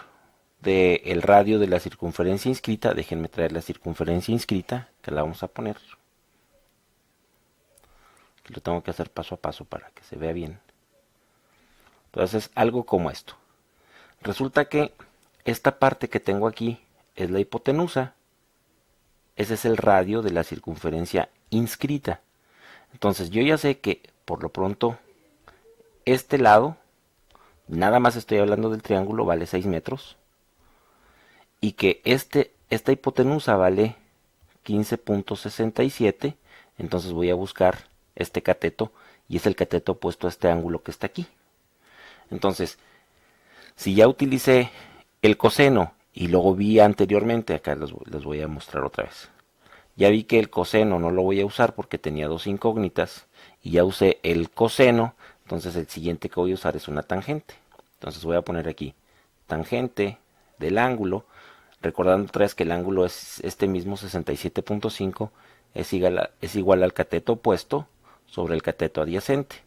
del radio de la circunferencia inscrita, déjenme traer la circunferencia inscrita, que la vamos a poner. Lo tengo que hacer paso a paso para que se vea bien. Entonces es algo como esto. Resulta que esta parte que tengo aquí es la hipotenusa. Ese es el radio de la circunferencia inscrita. Entonces yo ya sé que por lo pronto este lado, nada más estoy hablando del triángulo, vale 6 metros. Y que esta hipotenusa vale 15.67. Entonces voy a buscar este cateto, y es el cateto opuesto a este ángulo que está aquí. Entonces, si ya utilicé el coseno y luego vi anteriormente, acá les voy a mostrar otra vez. Ya vi que el coseno no lo voy a usar porque tenía dos incógnitas, y ya usé el coseno, entonces el siguiente que voy a usar es una tangente. Entonces voy a poner aquí tangente del ángulo, recordando otra vez que el ángulo es este mismo 67.5, es igual al cateto opuesto sobre el cateto adyacente.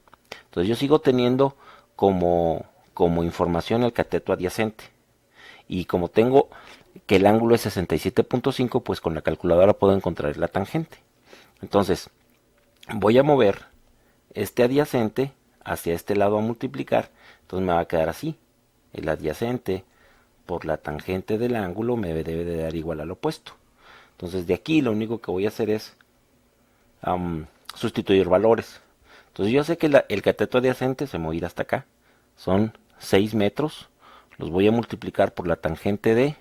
Entonces yo sigo teniendo como como información el cateto adyacente. Y como tengo que el ángulo es 67.5, pues con la calculadora puedo encontrar la tangente. Entonces, voy a mover este adyacente hacia este lado a multiplicar. Entonces me va a quedar así. El adyacente por la tangente del ángulo me debe de dar igual al opuesto. Entonces de aquí lo único que voy a hacer es sustituir valores. Entonces yo sé que el cateto adyacente se me va a ir hasta acá. Son 6 metros. Los voy a multiplicar por la tangente de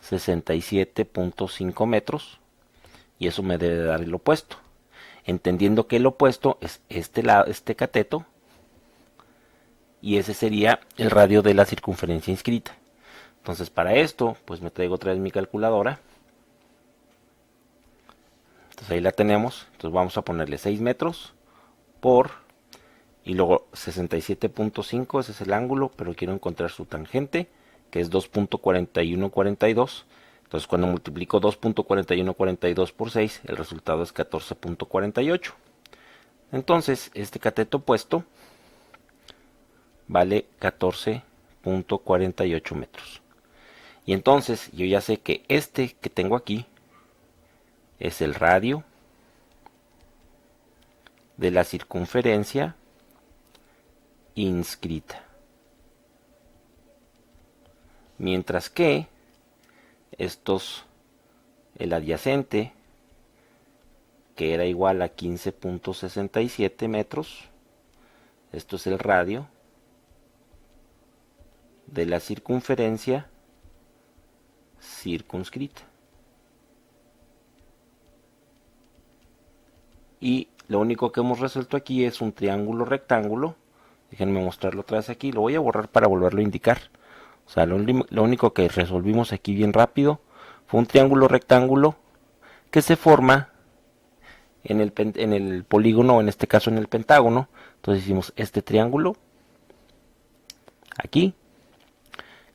67.5 metros. Y eso me debe dar el opuesto. Entendiendo que el opuesto es este cateto. Y ese sería el radio de la circunferencia inscrita. Entonces para esto, pues me traigo otra vez mi calculadora. Entonces ahí la tenemos. Entonces vamos a ponerle 6 metros por, y luego 67.5, ese es el ángulo, pero quiero encontrar su tangente, que es 2.4142. Entonces cuando multiplico 2.4142 por 6, el resultado es 14.48. Entonces este cateto opuesto vale 14.48 metros. Y entonces yo ya sé que este que tengo aquí es el radio de la circunferencia inscrita. Mientras que el adyacente, que era igual a 15.67 metros, esto es el radio de la circunferencia circunscrita. Y lo único que hemos resuelto aquí es un triángulo rectángulo. Déjenme mostrarlo otra vez aquí. Lo voy a borrar para volverlo a indicar. O sea, lo único que resolvimos aquí bien rápido fue un triángulo rectángulo que se forma en el polígono, en este caso en el pentágono. Entonces hicimos este triángulo aquí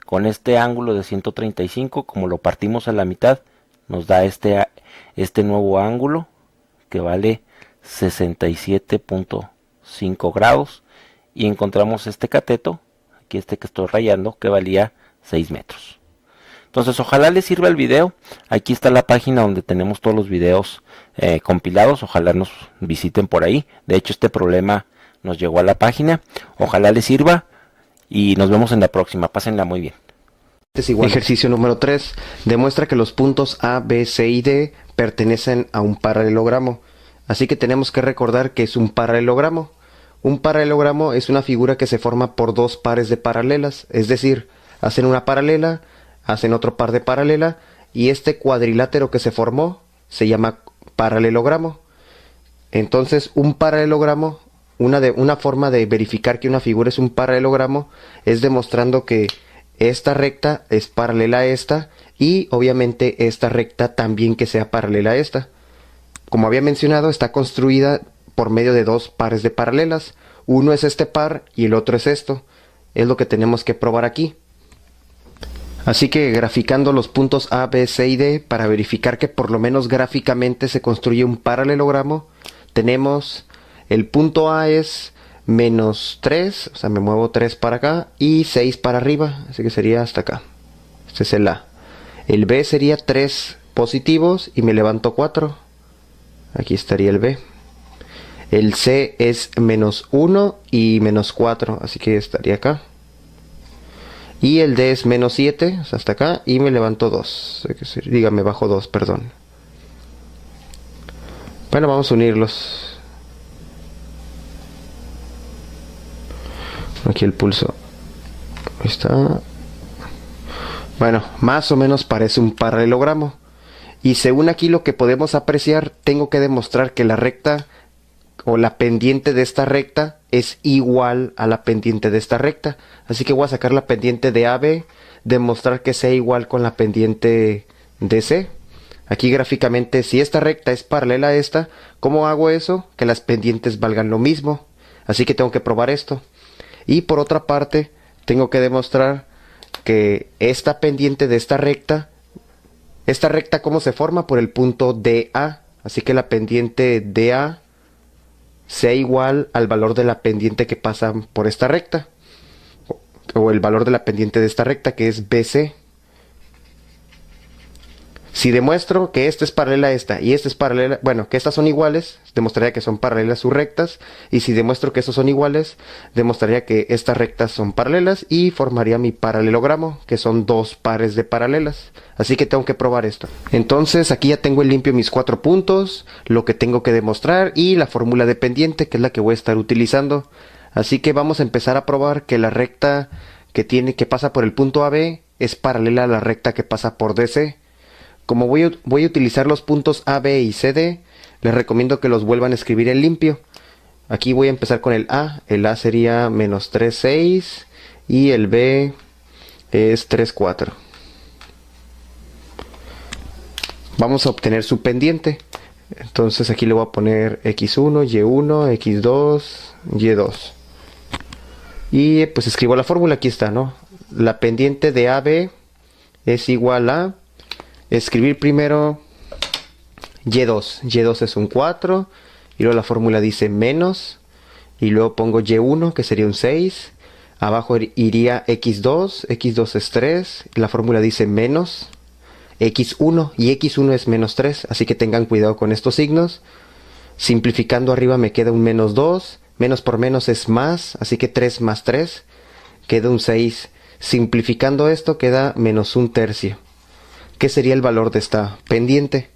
con este ángulo de 135. Como lo partimos a la mitad, nos da este nuevo ángulo que vale 67.5 grados, y encontramos este cateto, aquí este que estoy rayando, que valía 6 metros. Entonces ojalá les sirva el video. Aquí está la página donde tenemos todos los videos compilados. Ojalá nos visiten por ahí. De hecho, este problema nos llegó a la página. Ojalá les sirva y nos vemos en la próxima. Pásenla muy bien.
Es igual. Ejercicio número 3. Demuestra que los puntos A, B, C y D pertenecen a un paralelogramo. Así que tenemos que recordar que es un paralelogramo. Un paralelogramo es una figura que se forma por dos pares de paralelas. Es decir, hacen una paralela, hacen otro par de paralela, y este cuadrilátero que se formó se llama paralelogramo. Entonces, un paralelogramo, una forma de verificar que una figura es un paralelogramo es demostrando que esta recta es paralela a esta, y obviamente esta recta también que sea paralela a esta. Como había mencionado, está construida por medio de dos pares de paralelas. Uno es este par y el otro es esto. Es lo que tenemos que probar aquí. Así que graficando los puntos A, B, C y D para verificar que por lo menos gráficamente se construye un paralelogramo, tenemos el punto A es menos 3, o sea me muevo 3 para acá, y 6 para arriba, así que sería hasta acá. Este es el A. El B sería 3 positivos y me levanto 4. Aquí estaría el B. El C es menos 1 y menos 4, así que estaría acá. Y el D es menos 7, o sea, hasta acá, y me levanto 2. Dígame, bajo 2, perdón. Bueno, vamos a unirlos. Aquí el pulso. Ahí está. Bueno, más o menos parece un paralelogramo. Y según aquí lo que podemos apreciar, tengo que demostrar que la recta o la pendiente de esta recta es igual a la pendiente de esta recta. Así que voy a sacar la pendiente de AB, demostrar que sea igual con la pendiente de C. Aquí gráficamente, si esta recta es paralela a esta, ¿cómo hago eso? Que las pendientes valgan lo mismo. Así que tengo que probar esto. Y por otra parte, tengo que demostrar que esta pendiente de esta recta ¿cómo se forma? Por el punto DA. Así que la pendiente DA sea igual al valor de la pendiente que pasa por esta recta. o el valor de la pendiente de esta recta, que es BC. Si demuestro que esta es paralela a esta y esta es paralela, bueno, que estas son iguales, demostraría que son paralelas sus rectas. Y si demuestro que estos son iguales, demostraría que estas rectas son paralelas y formaría mi paralelogramo, que son dos pares de paralelas. Así que tengo que probar esto. Entonces aquí ya tengo en limpio mis 4 puntos, lo que tengo que demostrar y la fórmula de pendiente, que es la que voy a estar utilizando. Así que vamos a empezar a probar que la recta que pasa por el punto AB es paralela a la recta que pasa por DC. Como voy a utilizar los puntos A, B y CD, les recomiendo que los vuelvan a escribir en limpio. Aquí voy a empezar con el A. El A sería menos 3, 6 y el B es 3, 4. Vamos a obtener su pendiente. Entonces aquí le voy a poner X1, Y1, X2, Y2. Y pues escribo la fórmula, aquí está, ¿no? La pendiente de AB es igual a... escribir primero Y2. Y2 es un 4. Y luego la fórmula dice menos. Y luego pongo Y1, que sería un 6. Abajo iría X2. X2 es 3. La fórmula dice menos X1. Y X1 es menos 3. Así que tengan cuidado con estos signos. Simplificando arriba me queda un menos 2. Menos por menos es más. Así que 3 más 3 queda un 6. Simplificando esto queda menos un tercio, que sería el valor de esta pendiente.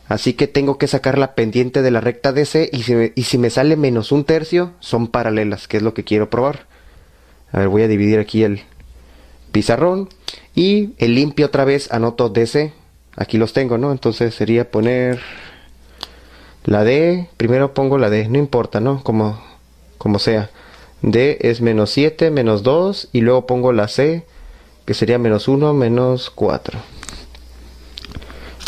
Así que tengo que sacar la pendiente de la recta DC y si me sale menos un tercio, son paralelas, que es lo que quiero probar. A ver, voy a dividir aquí el pizarrón y el limpio otra vez anoto DC. Aquí los tengo, ¿no? Entonces sería poner la D, primero pongo la D, no importa, ¿no? Como sea. D es menos 7, menos 2 y luego pongo la C, que sería menos 1, menos 4.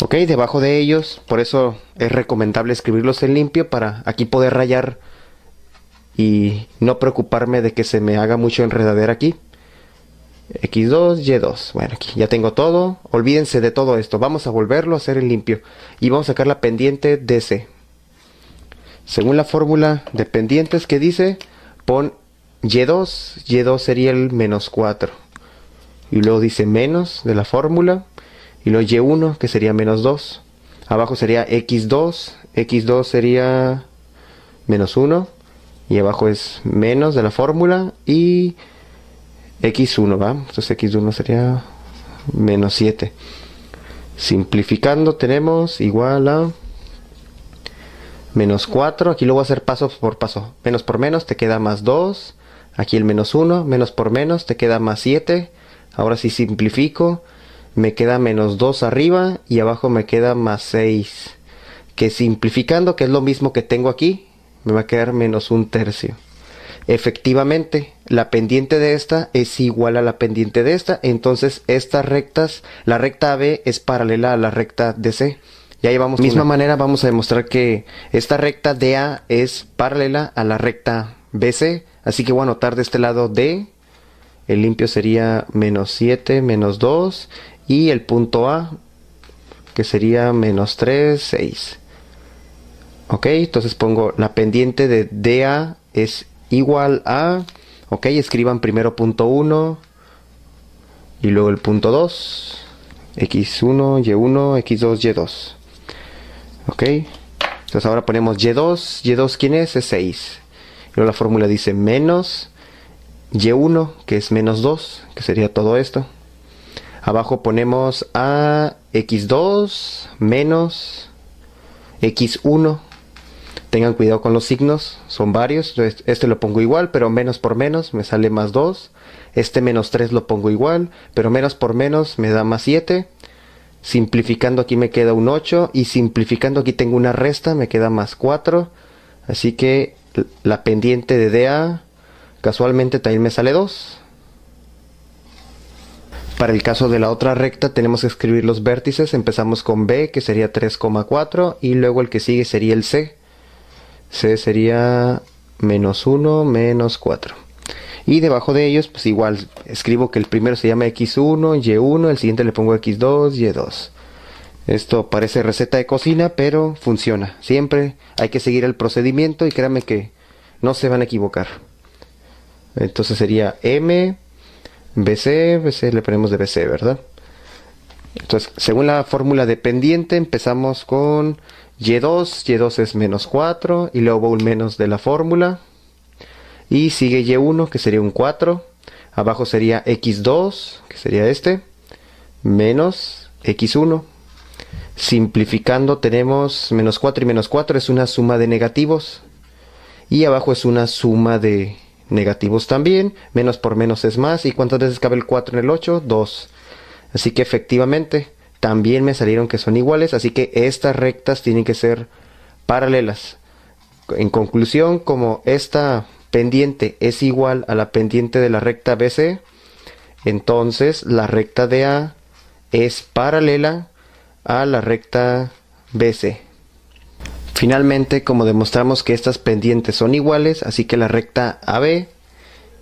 Ok, debajo de ellos, por eso es recomendable escribirlos en limpio para aquí poder rayar y no preocuparme de que se me haga mucho enredadera aquí. X2, Y2, bueno, aquí ya tengo todo. Olvídense de todo esto, vamos a volverlo a hacer en limpio y vamos a sacar la pendiente DC. Según la fórmula de pendientes que dice, pon Y2, Y2 sería el menos 4. Y luego dice menos de la fórmula. Y luego Y1, que sería menos 2. Abajo sería X2. X2 sería menos 1. Y abajo es menos de la fórmula. Y X1, ¿va? Entonces X1 sería menos 7. Simplificando tenemos igual a menos 4. Aquí lo voy a hacer paso por paso. Menos por menos te queda más 2. Aquí el menos 1. Menos por menos te queda más 7. Ahora sí simplifico. Me queda menos 2 arriba y abajo me queda más 6. Que simplificando, que es lo mismo que tengo aquí, me va a quedar menos un tercio. Efectivamente, la pendiente de esta es igual a la pendiente de esta. Entonces estas rectas, la recta AB es paralela a la recta DC. Ya llevamos de la misma manera, vamos a demostrar que esta recta DA es paralela a la recta BC. Así que voy a anotar de este lado D. El limpio sería menos 7, menos 2. Y el punto A, que sería menos 3, 6. Ok, entonces pongo la pendiente de DA es igual a... Ok, escriban primero punto 1 y luego el punto 2. X1, Y1, X2, Y2. Ok, entonces ahora ponemos Y2. ¿Y2 quién es? Es 6. Luego la fórmula dice menos Y1, que es menos 2, que sería todo esto. Abajo ponemos a X2 menos X1. Tengan cuidado con los signos, son varios. Este lo pongo igual, pero menos por menos me sale más 2. Este menos 3 lo pongo igual, pero menos por menos me da más 7. Simplificando aquí me queda un 8. Y simplificando aquí tengo una resta, me queda más 4. Así que la pendiente de DA casualmente también me sale 2. Para el caso de la otra recta tenemos que escribir los vértices. Empezamos con B, que sería 3,4. Y luego el que sigue sería el C. C sería menos 1, menos 4. Y debajo de ellos, pues igual, escribo que el primero se llama X1, Y1. El siguiente le pongo X2, Y2. Esto parece receta de cocina, pero funciona. Siempre hay que seguir el procedimiento y créanme que no se van a equivocar. Entonces sería M. BC, BC le ponemos de BC, ¿verdad? Entonces, según la fórmula de pendiente, empezamos con Y2, Y2 es menos 4, y luego un menos de la fórmula. Y sigue Y1, que sería un 4. Abajo sería X2, que sería este, menos X1. Simplificando tenemos menos 4 y menos 4 es una suma de negativos. Y abajo es una suma de negativos también. Menos por menos es más. ¿Y cuántas veces cabe el 4 en el 8? 2. Así que efectivamente también me salieron que son iguales. Así que estas rectas tienen que ser paralelas. En conclusión, como esta pendiente es igual a la pendiente de la recta BC, entonces la recta DA es paralela a la recta BC. Finalmente, como demostramos que estas pendientes son iguales, así que la recta AB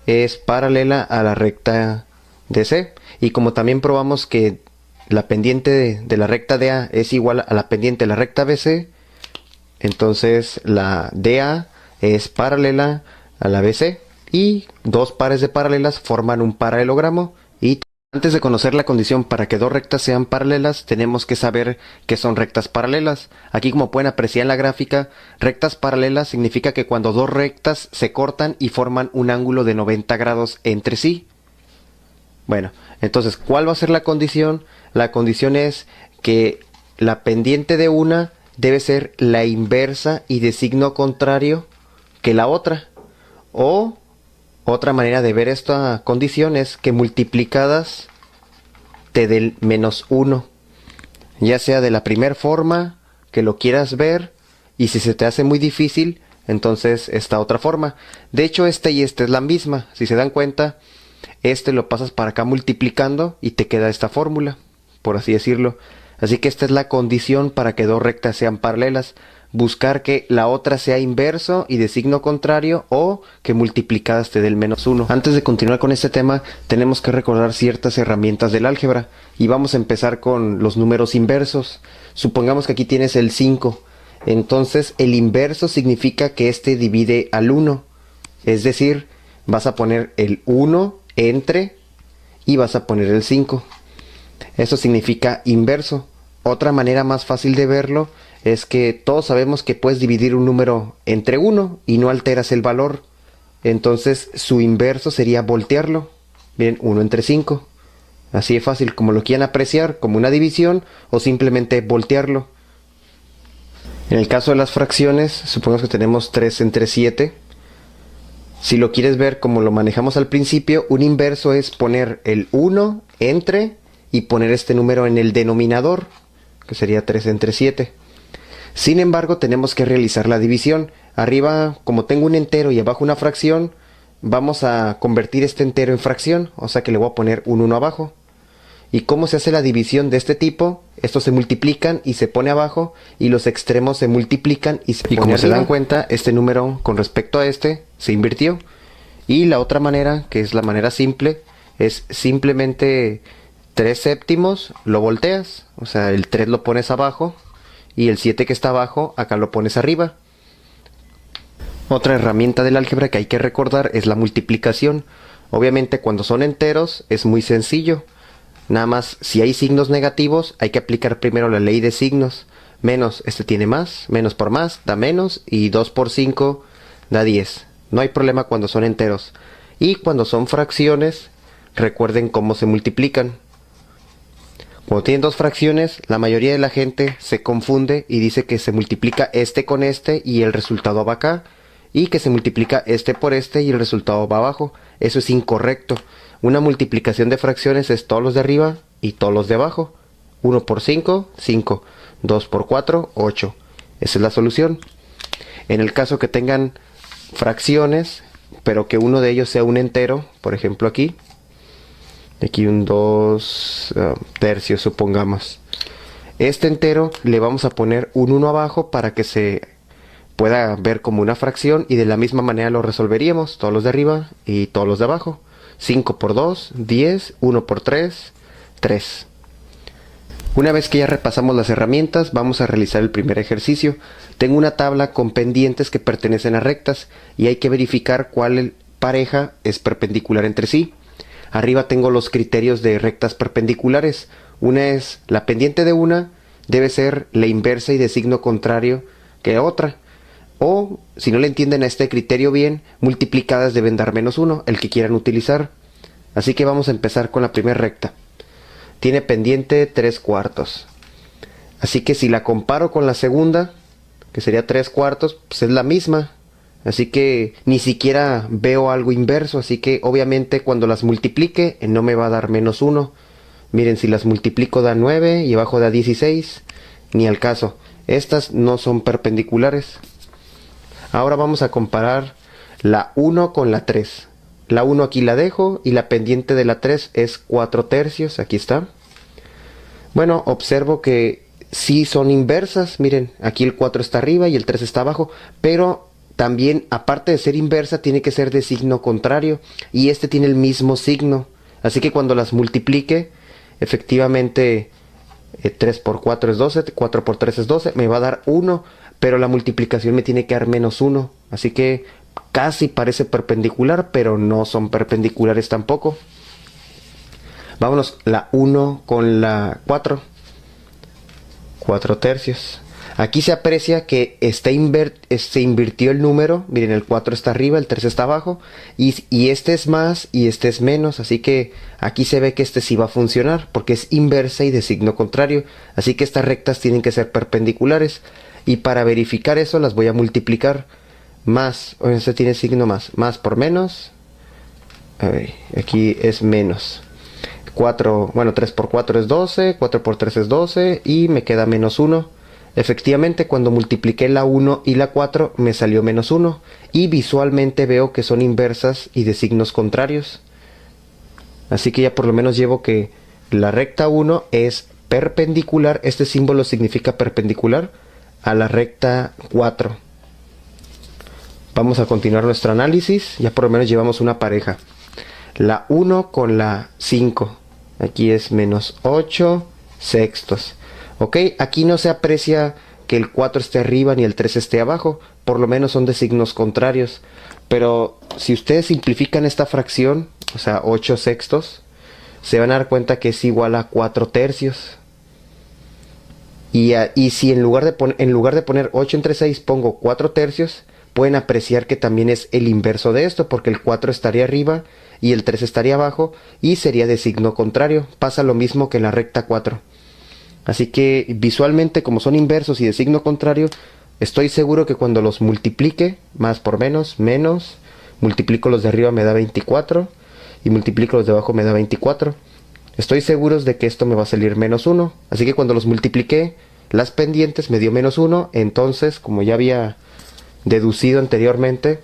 es paralela a la recta DC. Y como también probamos que la pendiente de la recta DA es igual a la pendiente de la recta BC, entonces la DA es paralela a la BC. Y dos pares de paralelas forman un paralelogramo. Y antes de conocer la condición para que dos rectas sean paralelas, tenemos que saber qué son rectas paralelas. Aquí, como pueden apreciar en la gráfica, rectas paralelas significa que cuando dos rectas se cortan y forman un ángulo de 90 grados entre sí. Bueno, entonces, ¿cuál va a ser la condición? La condición es que la pendiente de una debe ser la inversa y de signo contrario que la otra. O otra manera de ver esta condición es que multiplicadas te den menos 1. Ya sea de la primera forma que lo quieras ver, y si se te hace muy difícil, entonces esta otra forma. De hecho, este y este es la misma. Si se dan cuenta, este lo pasas para acá multiplicando y te queda esta fórmula, por así decirlo. Así que esta es la condición para que dos rectas sean paralelas. Buscar que la otra sea inverso y de signo contrario, o que multiplicadas te dé el menos 1. Antes de continuar con este tema, tenemos que recordar ciertas herramientas del álgebra. Y vamos a empezar con los números inversos. Supongamos que aquí tienes el 5. Entonces el inverso significa que este divide al 1. Es decir, vas a poner el 1 entre y vas a poner el 5. Eso significa inverso. Otra manera más fácil de verlo es que todos sabemos que puedes dividir un número entre 1 y no alteras el valor. Entonces su inverso sería voltearlo. Bien, 1 entre 5. Así de fácil, como lo quieran apreciar, como una división o simplemente voltearlo. En el caso de las fracciones, supongamos que tenemos 3 entre 7. Si lo quieres ver como lo manejamos al principio, un inverso es poner el 1 entre y poner este número en el denominador, que sería 3 entre 7. Sin embargo, tenemos que realizar la división. Arriba, como tengo un entero y abajo una fracción, vamos a convertir este entero en fracción, o sea que le voy a poner un 1 abajo. ¿Y cómo se hace la división de este tipo? Estos se multiplican y se pone abajo, y los extremos se multiplican y se pone arriba. Y como se dan cuenta, este número con respecto a este se invirtió. Y la otra manera, que es la manera simple, es simplemente 3 séptimos lo volteas, o sea, el 3 lo pones abajo y el 7 que está abajo acá lo pones arriba. Otra herramienta del álgebra que hay que recordar es la multiplicación. Obviamente cuando son enteros es muy sencillo. Nada más, si hay signos negativos hay que aplicar primero la ley de signos. Menos, este tiene más, menos por más da menos, y 2 por 5 da 10. No hay problema cuando son enteros. Y cuando son fracciones, recuerden cómo se multiplican. Cuando tienen dos fracciones, la mayoría de la gente se confunde y dice que se multiplica este con este y el resultado va acá, y que se multiplica este por este y el resultado va abajo. Eso es incorrecto. Una multiplicación de fracciones es todos los de arriba y todos los de abajo. 1 por 5, 5. 2 por 4, 8. Esa es la solución. En el caso que tengan fracciones, pero que uno de ellos sea un entero, por ejemplo aquí un 2 tercios, supongamos. Este entero le vamos a poner un 1 abajo para que se pueda ver como una fracción, y de la misma manera lo resolveríamos, todos los de arriba y todos los de abajo. 5 por 2, 10, 1 por 3, 3. Una vez que ya repasamos las herramientas, vamos a realizar el primer ejercicio. Tengo una tabla con pendientes que pertenecen a rectas y hay que verificar cuál pareja es perpendicular entre sí. arriba tengo los criterios de rectas perpendiculares. Una es la pendiente de una debe ser la inversa y de signo contrario que otra. O, si no le entienden a este criterio bien, multiplicadas deben dar -1, el que quieran utilizar. Así que vamos a empezar con la primera recta. Tiene pendiente 3/4. Así que si la comparo con la segunda, que sería 3/4, pues es la misma. Así que ni siquiera veo algo inverso. Así que obviamente cuando las multiplique no me va a dar -1. Miren, si las multiplico da 9 y abajo da 16. Ni al caso. Estas no son perpendiculares. Ahora vamos a comparar la 1 con la 3. La 1 aquí la dejo y la pendiente de la 3 es 4/3. Aquí está. Bueno, observo que sí son inversas. Miren, aquí el 4 está arriba y el 3 está abajo. Pero también, aparte de ser inversa, tiene que ser de signo contrario. Y este tiene el mismo signo. Así que cuando las multiplique, efectivamente 3 por 4 es 12, 4 por 3 es 12. Me va a dar 1. Pero la multiplicación me tiene que dar -1. Así que casi parece perpendicular, pero no son perpendiculares tampoco. Vámonos, la 1 con la 4. 4/3. Aquí se aprecia que se invirtió el número. Miren, el 4 está arriba, el 3 está abajo. Y este es más y este es menos. Así que aquí se ve que este sí va a funcionar, porque es inversa y de signo contrario. Así que estas rectas tienen que ser perpendiculares. Y para verificar eso las voy a multiplicar. Más, este tiene signo más. Más por menos. A ver, aquí es menos. 4, bueno, 3 por 4 es 12. 4 por 3 es 12. Y me queda -1. Efectivamente, cuando multipliqué la 1 y la 4 me salió -1. Y visualmente veo que son inversas y de signos contrarios. Así que ya por lo menos llevo que la recta 1 es perpendicular. Este símbolo significa perpendicular a la recta 4. Vamos a continuar nuestro análisis. Ya por lo menos llevamos una pareja. La 1 con la 5. Aquí es -8/6. Ok, aquí no se aprecia que el 4 esté arriba ni el 3 esté abajo. Por lo menos son de signos contrarios. Pero si ustedes simplifican esta fracción, o sea 8/6, se van a dar cuenta que es igual a 4/3. Y si en lugar de poner 8 entre 6 pongo 4/3, pueden apreciar que también es el inverso de esto, porque el 4 estaría arriba y el 3 estaría abajo y sería de signo contrario. Pasa lo mismo que en la recta 4. Así que visualmente, como son inversos y de signo contrario, estoy seguro que cuando los multiplique, más por menos, multiplico los de arriba me da 24 y multiplico los de abajo me da 24. Estoy seguro de que esto me va a salir -1. Así que cuando los multipliqué, las pendientes me dio -1. Entonces, como ya había deducido anteriormente,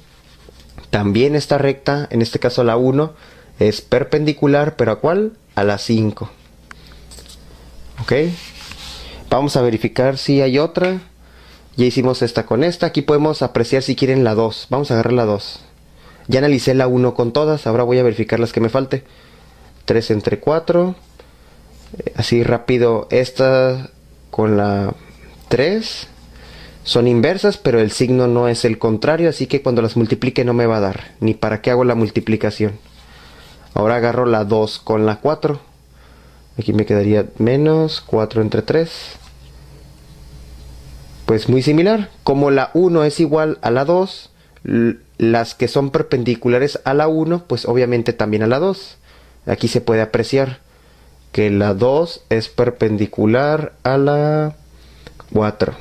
también esta recta, en este caso la 1, es perpendicular, pero ¿a cuál? A la 5. Ok. Vamos a verificar si hay otra. Ya hicimos esta con esta. Aquí podemos apreciar si quieren la 2. Vamos a agarrar la 2. Ya analicé la 1 con todas. Ahora voy a verificar las que me falte. 3 entre 4. Así rápido. Esta con la 3. Son inversas, pero el signo no es el contrario. Así que cuando las multiplique no me va a dar. Ni para qué hago la multiplicación. Ahora agarro la 2 con la 4. Aquí me quedaría menos 4 entre 3. Pues muy similar. Como la 1 es igual a la 2, las que son perpendiculares a la 1, pues obviamente también a la 2. Aquí se puede apreciar que la 2 es perpendicular a la 4.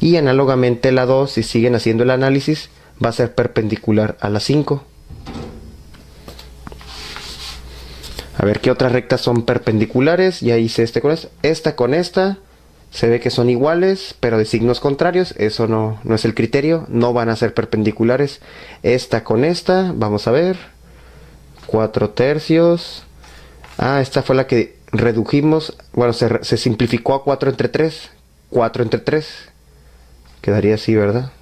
Y análogamente la 2, si siguen haciendo el análisis, va a ser perpendicular a la 5. A ver qué otras rectas son perpendiculares. Ya hice este con esta. Esta con esta. Se ve que son iguales, pero de signos contrarios. Eso no es el criterio. No van a ser perpendiculares. Esta con esta. Vamos a ver. 4/3. Esta fue la que redujimos. Bueno, se simplificó a 4 entre 3. 4 entre 3. Quedaría así, ¿verdad?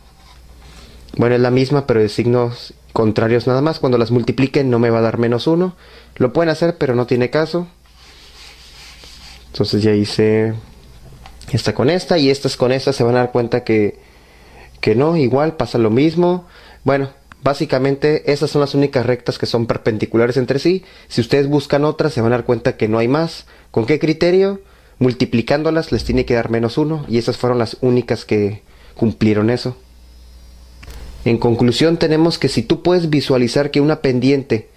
Bueno, es la misma, pero de signos contrarios nada más. Cuando las multipliquen no me va a dar -1. Lo pueden hacer, pero no tiene caso. Entonces ya hice esta con esta y estas con esta. Se van a dar cuenta que no, igual pasa lo mismo. Bueno, Básicamente esas son las únicas rectas que son perpendiculares entre sí. Si ustedes buscan otras se van a dar cuenta que no hay más. ¿Con qué criterio? Multiplicándolas les tiene que dar -1 y esas fueron las únicas que cumplieron eso. En conclusión tenemos que si tú puedes visualizar que una pendiente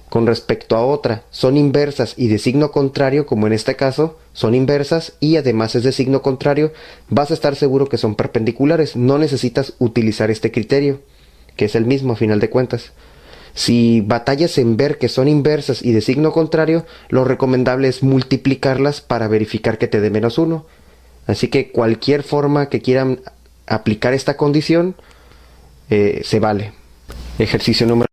con respecto a otra son inversas y de signo contrario, como en este caso son inversas y además es de signo contrario, vas a estar seguro que son perpendiculares. No necesitas utilizar este criterio, que es el mismo a final de cuentas. Si batallas en ver que son inversas y de signo contrario, lo recomendable es multiplicarlas para verificar que te dé -1. Así que cualquier forma que quieran aplicar esta condición se vale. Ejercicio número